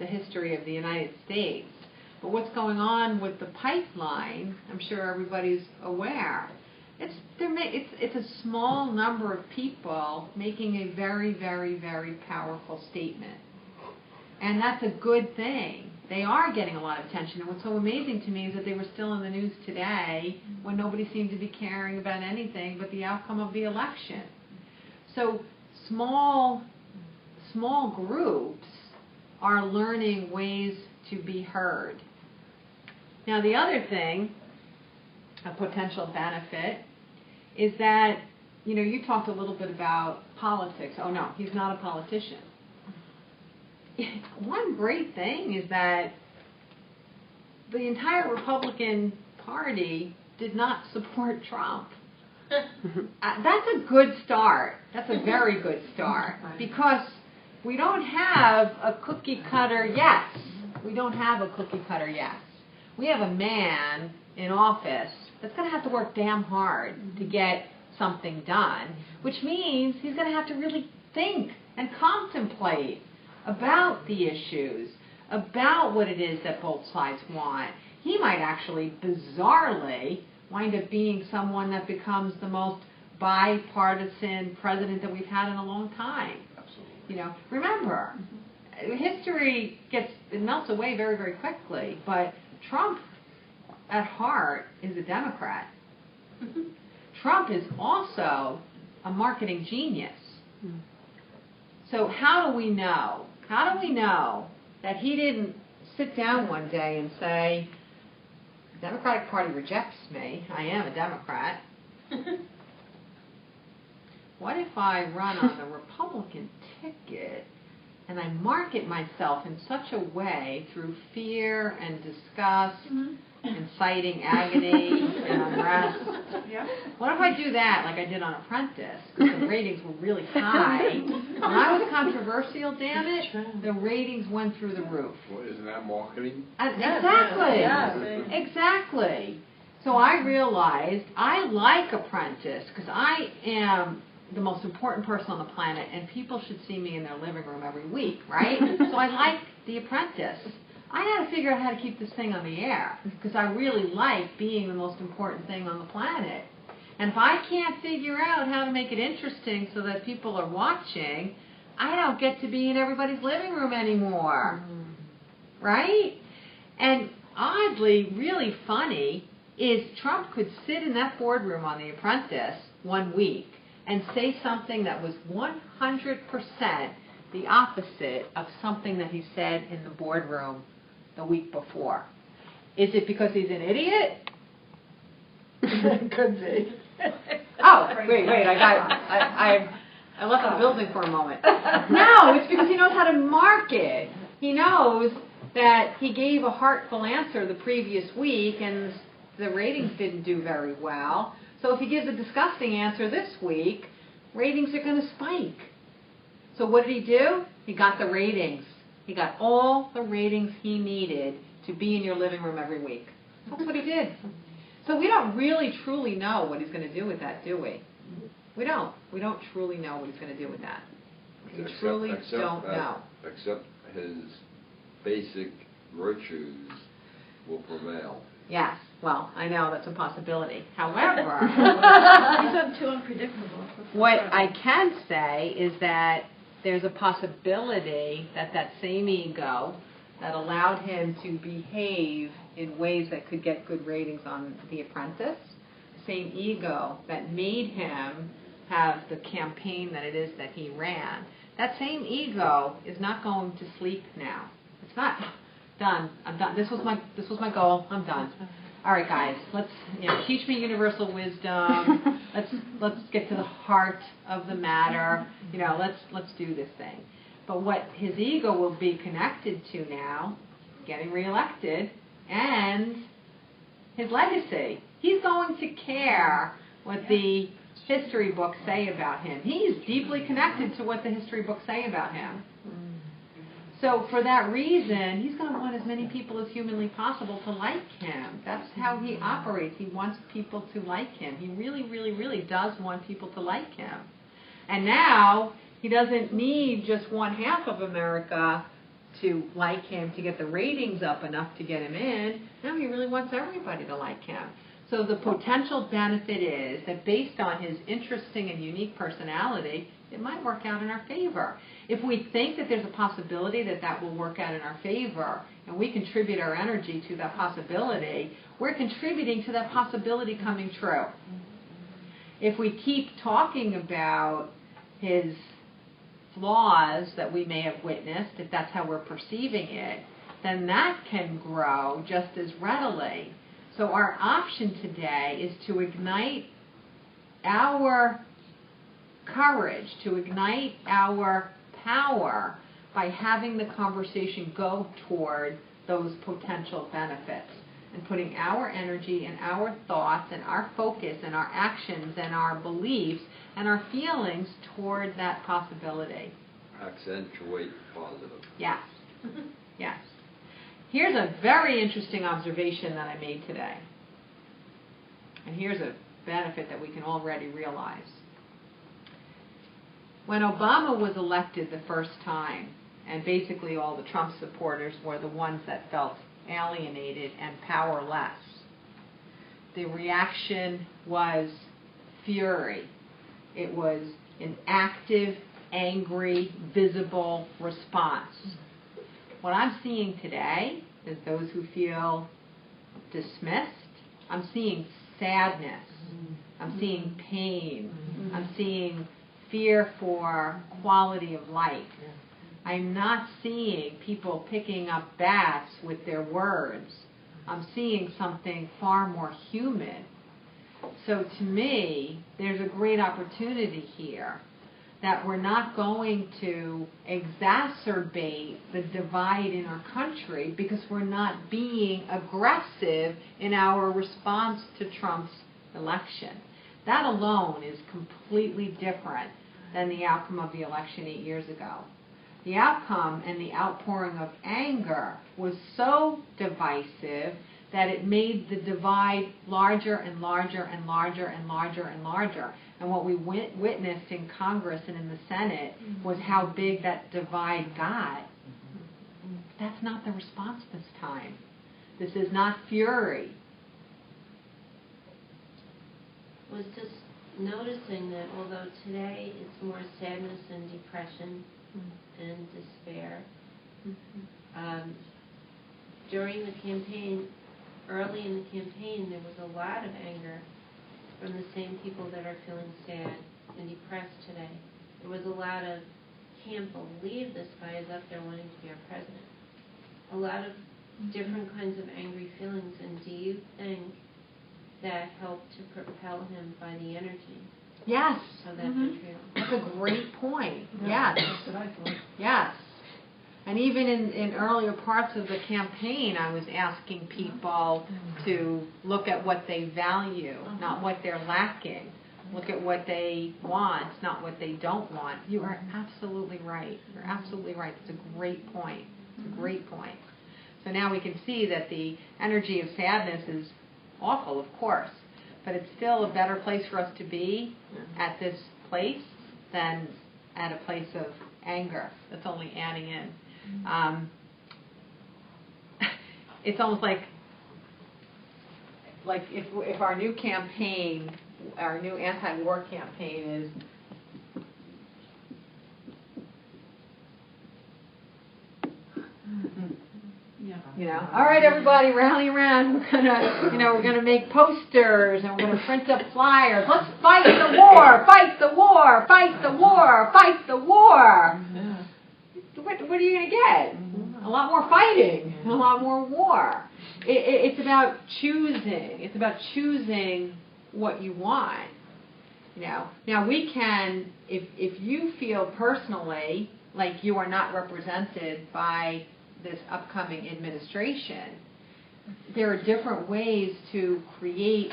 the history of the United States. But what's going on with the pipeline, I'm sure everybody's aware. It's a small number of people making a very, very, very powerful statement. And that's a good thing. They are getting a lot of attention. And what's so amazing to me is that they were still in the news today when nobody seemed to be caring about anything but the outcome of the election. So small groups are learning ways to be heard. Now the other thing, a potential benefit, is that, you talked a little bit about politics. Oh no, he's not a politician. One great thing is that the entire Republican Party did not support Trump. That's a good start. That's a very good start, because we don't have a cookie cutter yes. We don't have a cookie cutter yes. We have a man in office that's going to have to work damn hard to get something done, which means he's going to have to really think and contemplate about the issues, about what it is that both sides want. He might actually, bizarrely, wind up being someone that becomes the most bipartisan president that we've had in a long time. Absolutely. Remember, history it melts away very, very quickly, but Trump, at heart, is a Democrat. Trump is also a marketing genius. So how do we know? How do we know that he didn't sit down one day and say, the Democratic Party rejects me, I am a Democrat. What if I run on the Republican ticket and I market myself in such a way through fear and disgust, inciting agony and unrest? Yeah. What if I do that like I did on Apprentice, because the ratings were really high? When I was controversial, damn it, the ratings went through the roof. Well, isn't that marketing? Exactly. Yeah. Exactly. So I realized I like Apprentice because I am the most important person on the planet, and people should see me in their living room every week, right? So I like The Apprentice. I had to figure out how to keep this thing on the air, because I really like being the most important thing on the planet. And if I can't figure out how to make it interesting so that people are watching, I don't get to be in everybody's living room anymore. Right? And oddly, really funny, is Trump could sit in that boardroom on The Apprentice one week and say something that was 100% the opposite of something that he said in the boardroom the week before. Is it because he's an idiot? Could be. Oh, wait, I left the building for a moment. No, it's because he knows how to market. He knows that he gave a heartful answer the previous week and the ratings didn't do very well. So if he gives a disgusting answer this week, ratings are going to spike. So what did he do? He got the ratings. He got all the ratings he needed to be in your living room every week. That's what he did. So we don't really truly know what he's going to do with that, do we? We don't. We don't truly know what he's going to do with that. We truly don't know. Except his basic virtues will prevail. Yes. Well, I know that's a possibility. However, He's too unpredictable. what I can say is that there's a possibility that that same ego that allowed him to behave in ways that could get good ratings on The Apprentice, same ego that made him have the campaign that it is that he ran, that same ego is not going to sleep now. It's not done. I'm done. This was my goal. I'm done. All right, guys. Let's teach me universal wisdom. Let's get to the heart of the matter. Let's do this thing. But what his ego will be connected to now, getting reelected, and his legacy. He's going to care what the history books say about him. He is deeply connected to what the history books say about him. So for that reason, he's going to want as many people as humanly possible to like him. That's how he operates. He wants people to like him. He really, really, really does want people to like him. And now he doesn't need just one half of America to like him to get the ratings up enough to get him in. Now he really wants everybody to like him. So the potential benefit is that based on his interesting and unique personality, it might work out in our favor. If we think that there's a possibility that that will work out in our favor, and we contribute our energy to that possibility, we're contributing to that possibility coming true. If we keep talking about his flaws that we may have witnessed, if that's how we're perceiving it, then that can grow just as readily. So our option today is to ignite our courage, to ignite our power by having the conversation go toward those potential benefits and putting our energy and our thoughts and our focus and our actions and our beliefs and our feelings toward that possibility. Accentuate positive. Yes. Yes. Here's a very interesting observation that I made today. And here's a benefit that we can already realize. When Obama was elected the first time, and basically all the Trump supporters were the ones that felt alienated and powerless, the reaction was fury. It was an active, angry, visible response. What I'm seeing today is those who feel dismissed. I'm seeing sadness. I'm seeing pain. I'm seeing fear for quality of life. I'm not seeing people picking up bats with their words. I'm seeing something far more human. So to me, there's a great opportunity here that we're not going to exacerbate the divide in our country because we're not being aggressive in our response to Trump's election. That alone is completely different than the outcome of the election 8 years ago. The outcome and the outpouring of anger was so divisive that it made the divide larger and larger and larger and larger and larger. And what we witnessed in Congress and in the Senate was how big that divide got. That's not the response this time. This is not fury. I was just noticing that although today it's more sadness and depression and despair, during the campaign, early in the campaign, there was a lot of anger from the same people that are feeling sad and depressed today. There was a lot of, can't believe this guy is up there wanting to be our president. A lot of different kinds of angry feelings, and do you think that helped to propel him by the energy Yes. of that country? That's a great point. Yeah, Yes. that's what I thought. Yes. And even in earlier parts of the campaign, I was asking people to look at what they value, not what they're lacking. Look at what they want, not what they don't want. You are absolutely right. You're absolutely right. It's a great point. It's a great point. So now we can see that the energy of sadness is awful, of course, but it's still a better place for us to be at this place than at a place of anger that's only adding in. It's almost like if our new campaign, our new anti-war campaign is all right, everybody, rally around. We're gonna make posters and we're gonna print up flyers. Let's fight the war, fight the war, fight the war, fight the war. What are you going to get? A lot more fighting, a lot more war. It's about choosing. It's about choosing what you want. Now we can, if you feel personally like you are not represented by this upcoming administration, there are different ways to create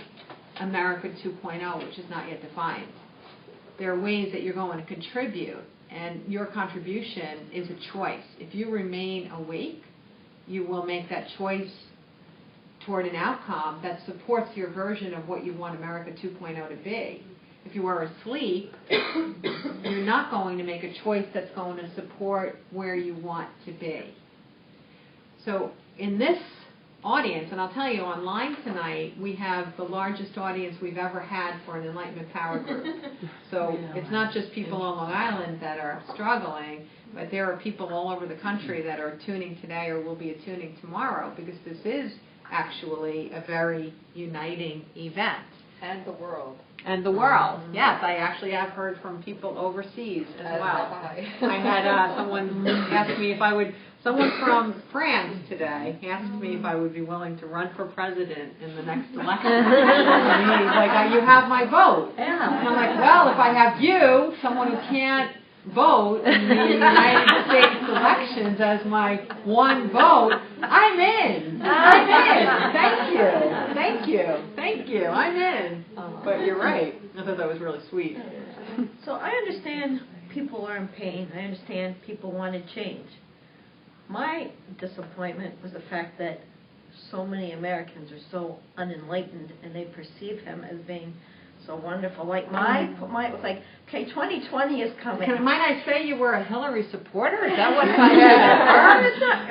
America 2.0, which is not yet defined. There are ways that you're going to contribute. And your contribution is a choice. If you remain awake, you will make that choice toward an outcome that supports your version of what you want America 2.0 to be. If you are asleep, you're not going to make a choice that's going to support where you want to be. So in this audience. And I'll tell you, online tonight, we have the largest audience we've ever had for an Enlightenment Power group. So it's not just people on Long Island that are struggling, but there are people all over the country that are tuning today or will be tuning tomorrow, because this is actually a very uniting event. And the world. And the world. Yes, I actually have heard from people overseas as well. I had someone ask me if I would, someone from France today asked me if I would be willing to run for president in the next election. And he's like, you have my vote. Yeah. And I'm like, well, if I have you, someone who can't vote in the United States elections as my one vote, I'm in. Thank you. I'm in. But you're right. I thought that was really sweet. So I understand people are in pain. I understand people wanted change. My disappointment was the fact that so many Americans are so unenlightened and they perceive him as being so wonderful. Like my was like, okay, 2020 is coming. Might I say you were a Hillary supporter? Is that what I heard?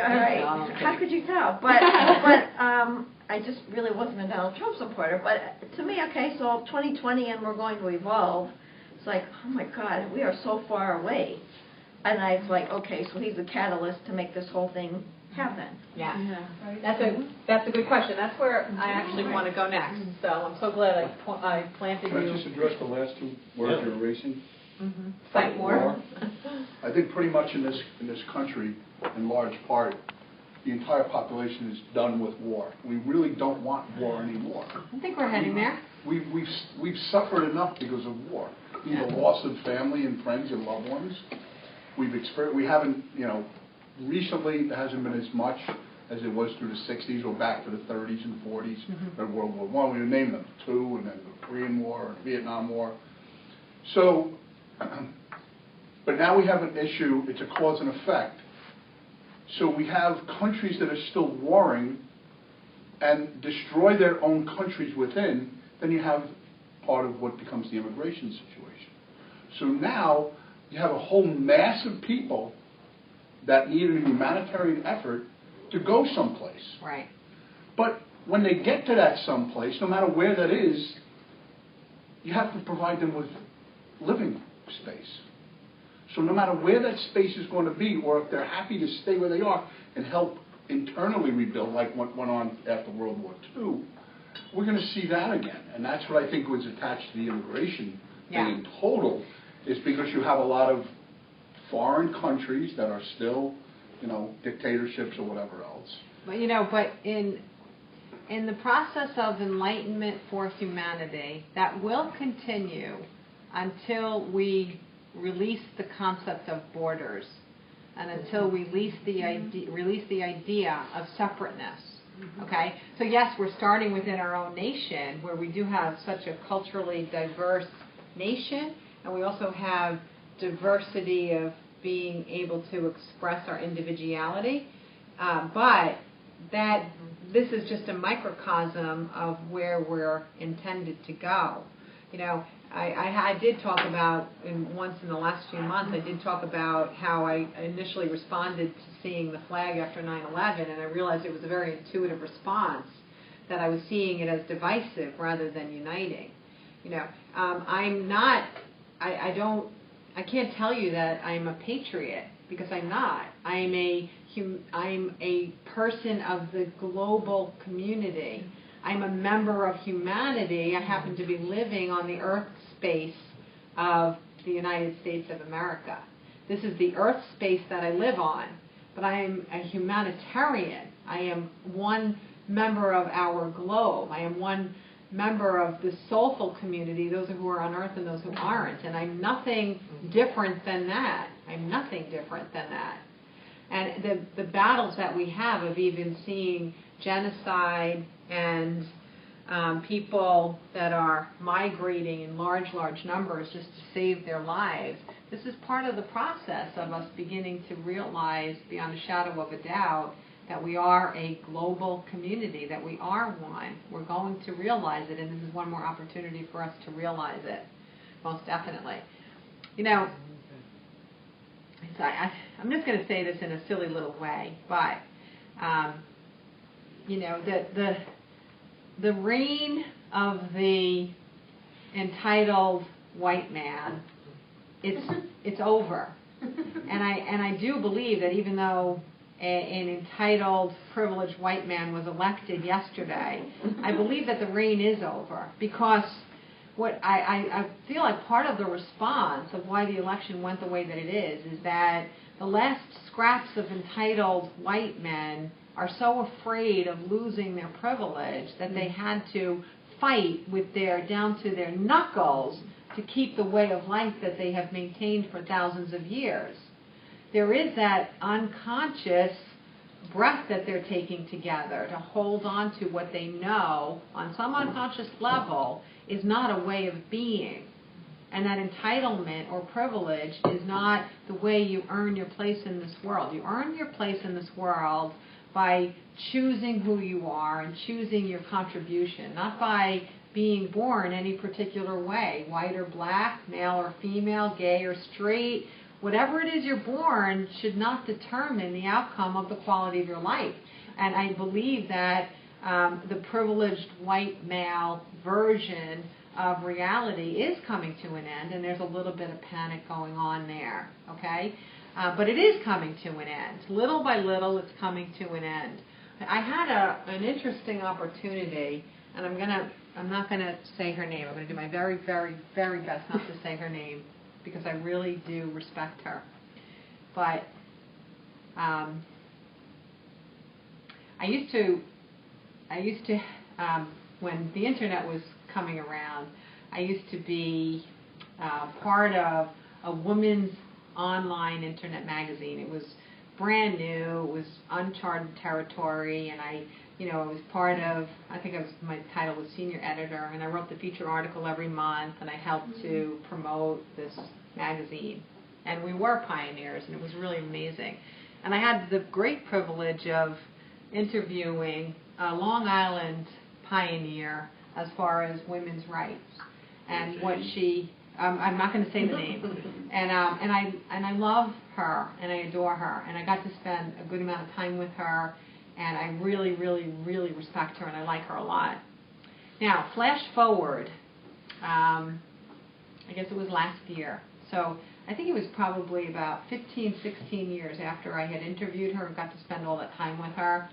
All right. How could you tell? But I just really wasn't a Donald Trump supporter. But to me, okay, so 2020 and we're going to evolve. It's like, oh my God, we are so far away. And I was like, okay, so he's a catalyst to make this whole thing happen. Yeah. That's a good question. That's where I actually want to go next. So I'm so glad I planted Can I you. just address the last two words you're erasing? Fight more. I think pretty much in this country, in large part, the entire population is done with war. We really don't want war anymore. I think we're heading there. We've suffered enough because of war. The loss of family and friends and loved ones. We haven't, recently there hasn't been as much as it was through the 60s or back to the 30s and 40s, and World War I. We would name them two, and then the Korean War, and Vietnam War. So, but now we have an issue, it's a cause and effect. So we have countries that are still warring and destroy their own countries within, then you have part of what becomes the immigration situation. So now you have a whole mass of people that need a humanitarian effort to go someplace. Right. But when they get to that someplace, no matter where that is, you have to provide them with living space. So no matter where that space is going to be, or if they're happy to stay where they are and help internally rebuild, like what went on after World War II, we're going to see that again. And that's what I think was attached to the immigration thing in total, is because you have a lot of foreign countries that are still, dictatorships or whatever else. But in the process of enlightenment for humanity, that will continue until we release the concept of borders and until we release the idea of separateness. Okay? So yes, we're starting within our own nation, where we do have such a culturally diverse nation, and we also have diversity of being able to express our individuality. But that this is just a microcosm of where we're intended to go. I did talk about, once in the last few months, I did talk about how I initially responded to seeing the flag after 9/11, and I realized it was a very intuitive response, that I was seeing it as divisive rather than uniting. I can't tell you that I'm a patriot, because I'm not. I'm a person of the global community. I'm a member of humanity. I happen to be living on the earth space of the United States of America. This is the earth space that I live on, but I am a humanitarian. I am one member of our globe. I am one member of the soulful community, those who are on earth and those who aren't, and I'm nothing different than that. And the battles that we have of even seeing genocide and people that are migrating in large numbers just to save their lives, this is part of the process of us beginning to realize beyond a shadow of a doubt that we are a global community, that we are one. We're going to realize it, and this is one more opportunity for us to realize it, most definitely. I'm just going to say this in a silly little way, but you know, the reign of the entitled white man, it's over. And I do believe that even though an entitled, privileged white man was elected yesterday, I believe that the reign is over, because what I feel like part of the response of why the election went the way that it is that the last scraps of entitled white men are so afraid of losing their privilege that they had to fight with down to their knuckles to keep the way of life that they have maintained for thousands of years. There is that unconscious breath that they're taking together to hold on to what they know on some unconscious level is not a way of being. And that entitlement or privilege is not the way you earn your place in this world. You earn your place in this world by choosing who you are and choosing your contribution, not by being born any particular way, white or black, male or female, gay or straight. Whatever it is you're born should not determine the outcome of the quality of your life. And I believe that the privileged white male version of reality is coming to an end, and there's a little bit of panic going on there, okay? But it is coming to an end. Little by little, it's coming to an end. I had an interesting opportunity, and I'm not gonna say her name. I'm gonna do my very, very, very best not to say her name, because I really do respect her. But I used to when the internet was coming around, I used to be part of a women's online internet magazine. It was brand new. It was uncharted territory, and I was part of, my title was senior editor, and I wrote the feature article every month, and I helped to promote this magazine. And we were pioneers, and it was really amazing. And I had the great privilege of interviewing a Long Island pioneer as far as women's rights, and what she, I'm not going to say the name, and I love her, and I adore her, and I got to spend a good amount of time with her, and I really, really, really respect her, and I like her a lot. Now, flash forward, I guess it was last year, so I think it was probably about 15, 16 years after I had interviewed her and got to spend all that time with her.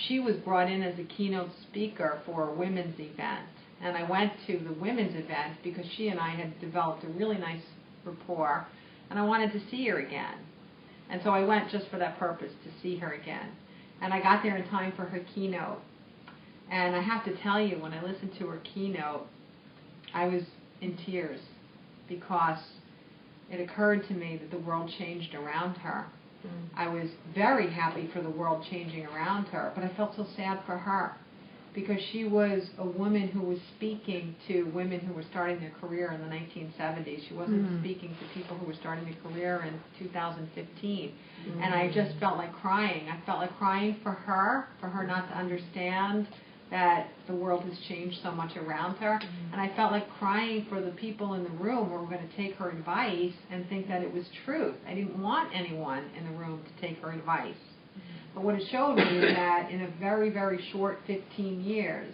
She was brought in as a keynote speaker for a women's event, and I went to the women's event because she and I had developed a really nice rapport, and I wanted to see her again. And so I went just for that purpose, to see her again. And I got there in time for her keynote. And I have to tell you, when I listened to her keynote, I was in tears, because it occurred to me that the world changed around her. I was very happy for the world changing around her, but I felt so sad for her, because she was a woman who was speaking to women who were starting their career in the 1970s. She wasn't speaking to people who were starting their career in 2015. And I just felt like crying. I felt like crying for her not to understand that the world has changed so much around her. And I felt like crying for the people in the room who were going to take her advice and think that it was truth. I didn't want anyone in the room to take her advice. But what it showed me is that in a very, very short 15 years,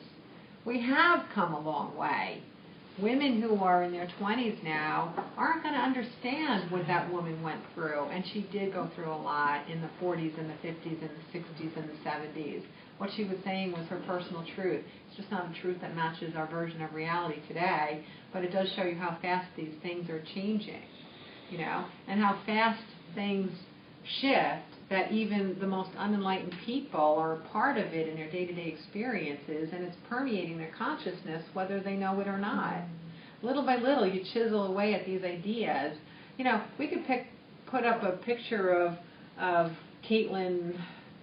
we have come a long way. Women who are in their 20s now aren't going to understand what that woman went through. And she did go through a lot in the 40s and the 50s and the 60s and the 70s. What she was saying was her personal truth. It's just not a truth that matches our version of reality today, but it does show you how fast these things are changing, and how fast things shift, that even the most unenlightened people are a part of it in their day-to-day experiences, and it's permeating their consciousness whether they know it or not. Little by little, you chisel away at these ideas. We could put up a picture of Caitlin,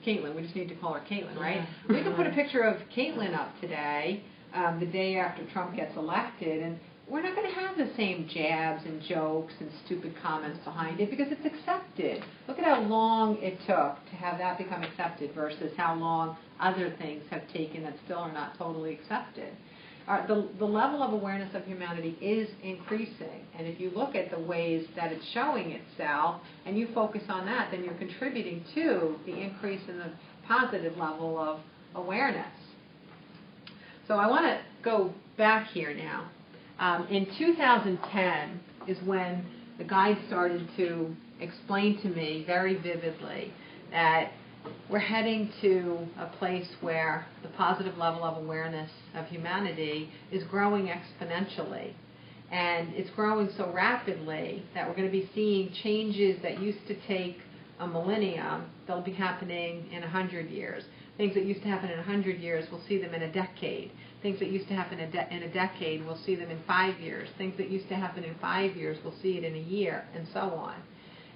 we just need to call her Caitlin, right? We could put a picture of Caitlin up today, the day after Trump gets elected, and we're not going to have the same jabs and jokes and stupid comments behind it, because it's accepted. Look at how long it took to have that become accepted versus how long other things have taken that still are not totally accepted. The level of awareness of humanity is increasing, and if you look at the ways that it's showing itself and you focus on that, then you're contributing to the increase in the positive level awareness. So I want to go back here now. In 2010 is when the guide started to explain to me very vividly that we're heading to a place where the positive level of awareness of humanity is growing exponentially. And it's growing so rapidly that we're going to be seeing changes that used to take a millennium, they'll be happening in 100 years. Things that used to happen in 100 years, we'll see them in a decade. Things that used to happen in a decade, we'll see them in 5 years. Things that used to happen in 5 years, we'll see it in a year, and so on.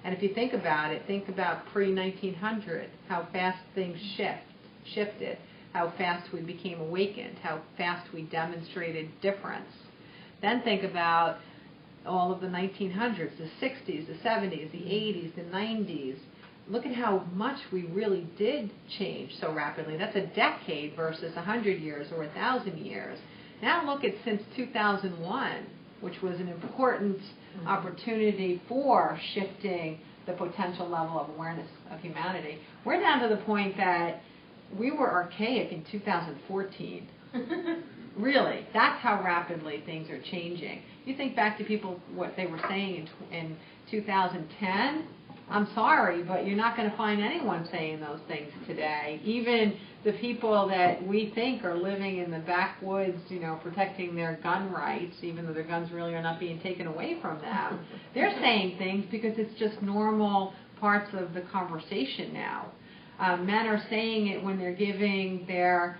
And if you think about it, think about pre-1900, how fast things shifted, how fast we became awakened, how fast we demonstrated difference. Then think about all of the 1900s, the 60s, the 70s, the 80s, the 90s. Look at how much we really did change so rapidly. That's a decade versus 100 years or 1,000 years. Now look at since 2001, which was an important opportunity for shifting the potential level of awareness of humanity. We're down to the point that we were archaic in 2014. Really, that's how rapidly things are changing. You think back to people, what they were saying in 2010, I'm sorry, but you're not going to find anyone saying those things today. Even the people that we think are living in the backwoods, you know, protecting their gun rights, even though their guns really are not being taken away from them, they're saying things because it's just normal parts of the conversation now. Men are saying it when they're giving their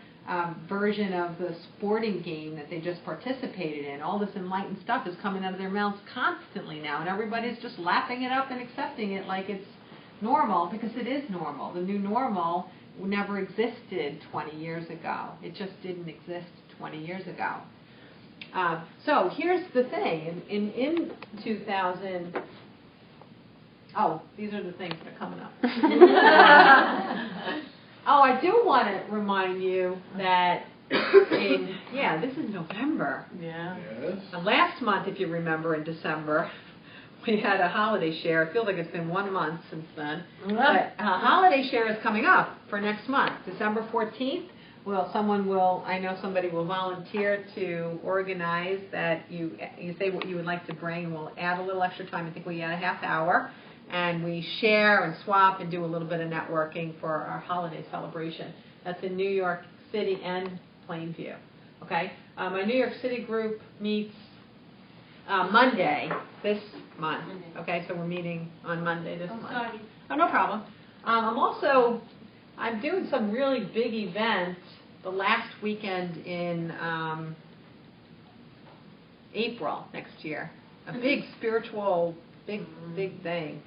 version of the sporting game that they just participated in. All this enlightened stuff is coming out of their mouths constantly now, and everybody's just lapping it up and accepting it like it's normal, because it is normal. The new normal never existed 20 years ago. It just didn't exist 20 years ago. So here's the thing. In 2000... Oh, these are the things that are coming up. Oh, I do want to remind you that this is November. Yeah. Yes. Last month, if you remember, in December, we had a holiday share. It feels like it's been 1 month since then. But holiday share is coming up for next month, December 14th. Well, I know somebody will volunteer to organize that. You say what you would like to bring, and we'll add a little extra time. I think we add a half hour. And we share and swap and do a little bit of networking for our holiday celebration. That's in New York City and Plainview. Okay? My New York City group meets Monday this month. Okay, so we're meeting on Monday this month. Sorry. Oh, no problem. I'm doing some really big events the last weekend in April next year. A big spiritual, big thing.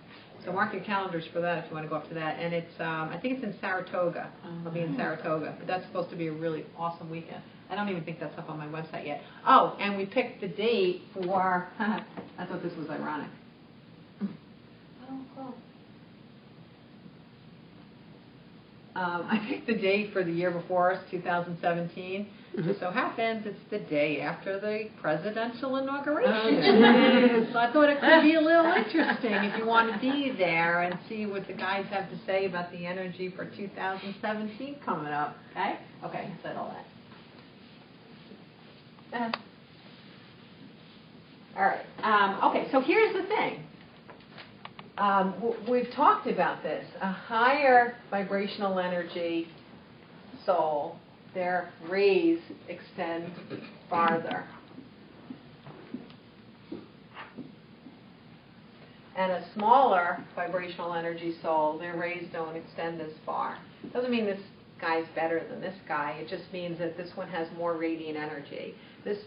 So mark your calendars for that if you want to go up to that. And it's, I think it's in Saratoga. I'll be in Saratoga. But that's supposed to be a really awesome weekend. I don't even think that's up on my website yet. Oh, and we picked the date for, I thought this was ironic. Oh, cool. I picked the date for the year before us, 2017. Just so happens it's the day after the presidential inauguration. So I thought it could be a little interesting if you want to be there and see what the guys have to say about the energy for 2017 coming up. Okay? Okay, I said all that. All right. Okay, so here's the thing. We've talked about this. A higher vibrational energy soul, their rays extend farther. And a smaller vibrational energy soul, their rays don't extend as far. Doesn't mean this guy's better than this guy. It just means that this one has more radiant energy. This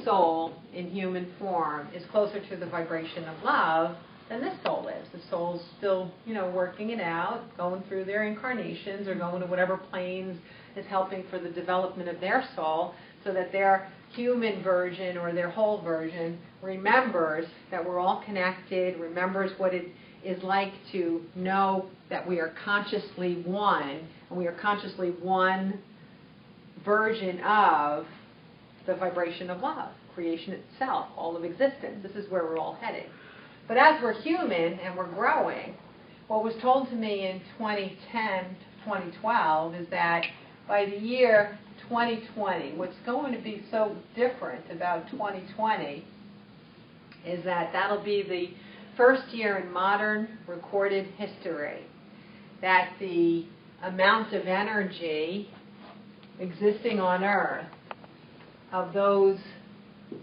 soul in human form is closer to the vibration of love than this soul is. The soul's still, working it out, going through their incarnations or going to whatever planes is helping for the development of their soul, so that their human version or their whole version remembers that we're all connected, remembers what it is like to know that we are consciously one, and we are consciously one version of the vibration of love, creation itself, all of existence. This is where we're all heading. But as we're human and we're growing, what was told to me in 2010, 2012 is that by the year 2020, what's going to be so different about 2020 is that that'll be the first year in modern recorded history that the amount of energy existing on Earth of those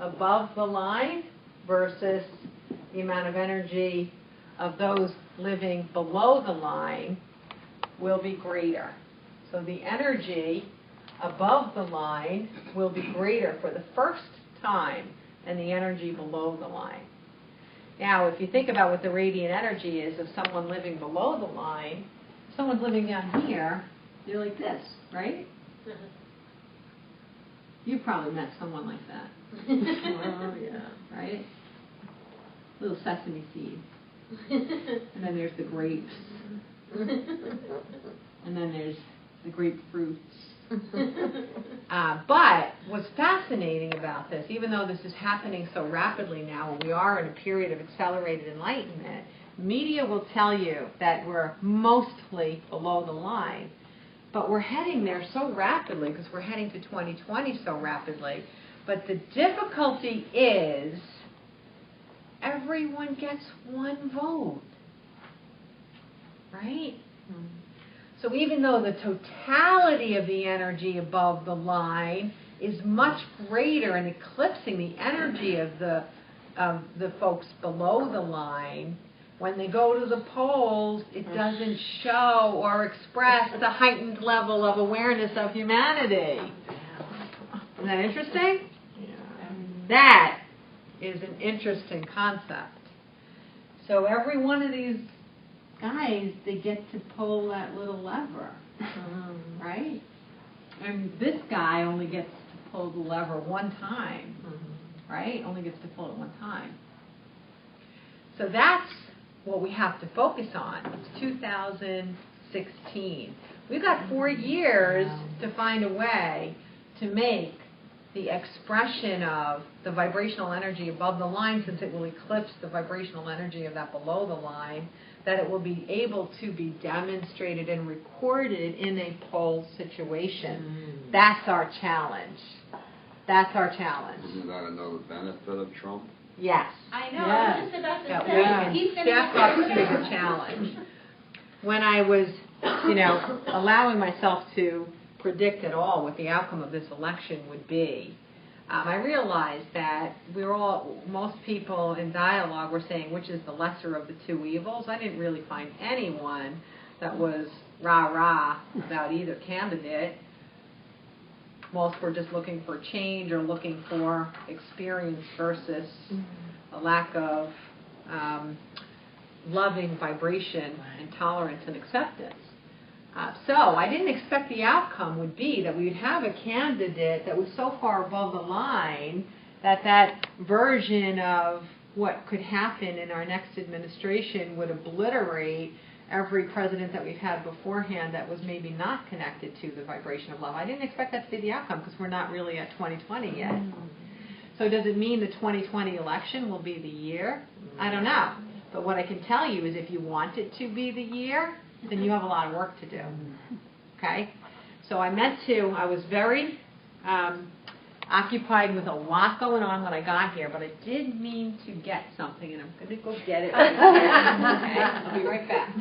above the line versus the amount of energy of those living below the line will be greater. So the energy above the line will be greater for the first time than the energy below the line. Now, if you think about what the radiant energy is of someone living below the line, someone's living down here, they're like this, right? You probably met someone like that. Oh, yeah. Right? Little sesame seeds. And then there's the grapes. And then there's the grapefruits. But what's fascinating about this, even though this is happening so rapidly now, and we are in a period of accelerated enlightenment, media will tell you that we're mostly below the line. But we're heading there so rapidly because we're heading to 2020 so rapidly. But the difficulty is everyone gets one vote, right? So even though the totality of the energy above the line is much greater and eclipsing the energy of the folks below the line, when they go to the polls, it doesn't show or express the heightened level of awareness of humanity. Isn't that interesting? That is an interesting concept. So every one of these guys, they get to pull that little lever, right? And this guy only gets to pull the lever one time, right? Only gets to pull it one time. So that's what we have to focus on. It's 2016. We've got 4 years to find a way to make the expression of the vibrational energy above the line, since it will eclipse the vibrational energy of that below the line, that it will be able to be demonstrated and recorded in a poll situation. That's our challenge. That's our challenge. Isn't that another benefit of Trump? Yes. I know, Yes. I was just about to That say, we can he's gonna step up to the challenge. When I was, allowing myself to predict at all what the outcome of this election would be, I realized that most people in dialogue were saying which is the lesser of the two evils. I didn't really find anyone that was rah-rah about either candidate. Most were just looking for change or looking for experience versus a lack of loving vibration and tolerance and acceptance. So I didn't expect the outcome would be that we would have a candidate that was so far above the line that version of what could happen in our next administration would obliterate every president that we've had beforehand that was maybe not connected to the vibration of love. I didn't expect that to be the outcome because we're not really at 2020 yet. So does it mean the 2020 election will be the year? I don't know. But what I can tell you is if you want it to be the year, then you have a lot of work to do. Okay? So I was very occupied with a lot going on when I got here, but I did mean to get something, and I'm going to go get it right now. Okay? I'll be right back.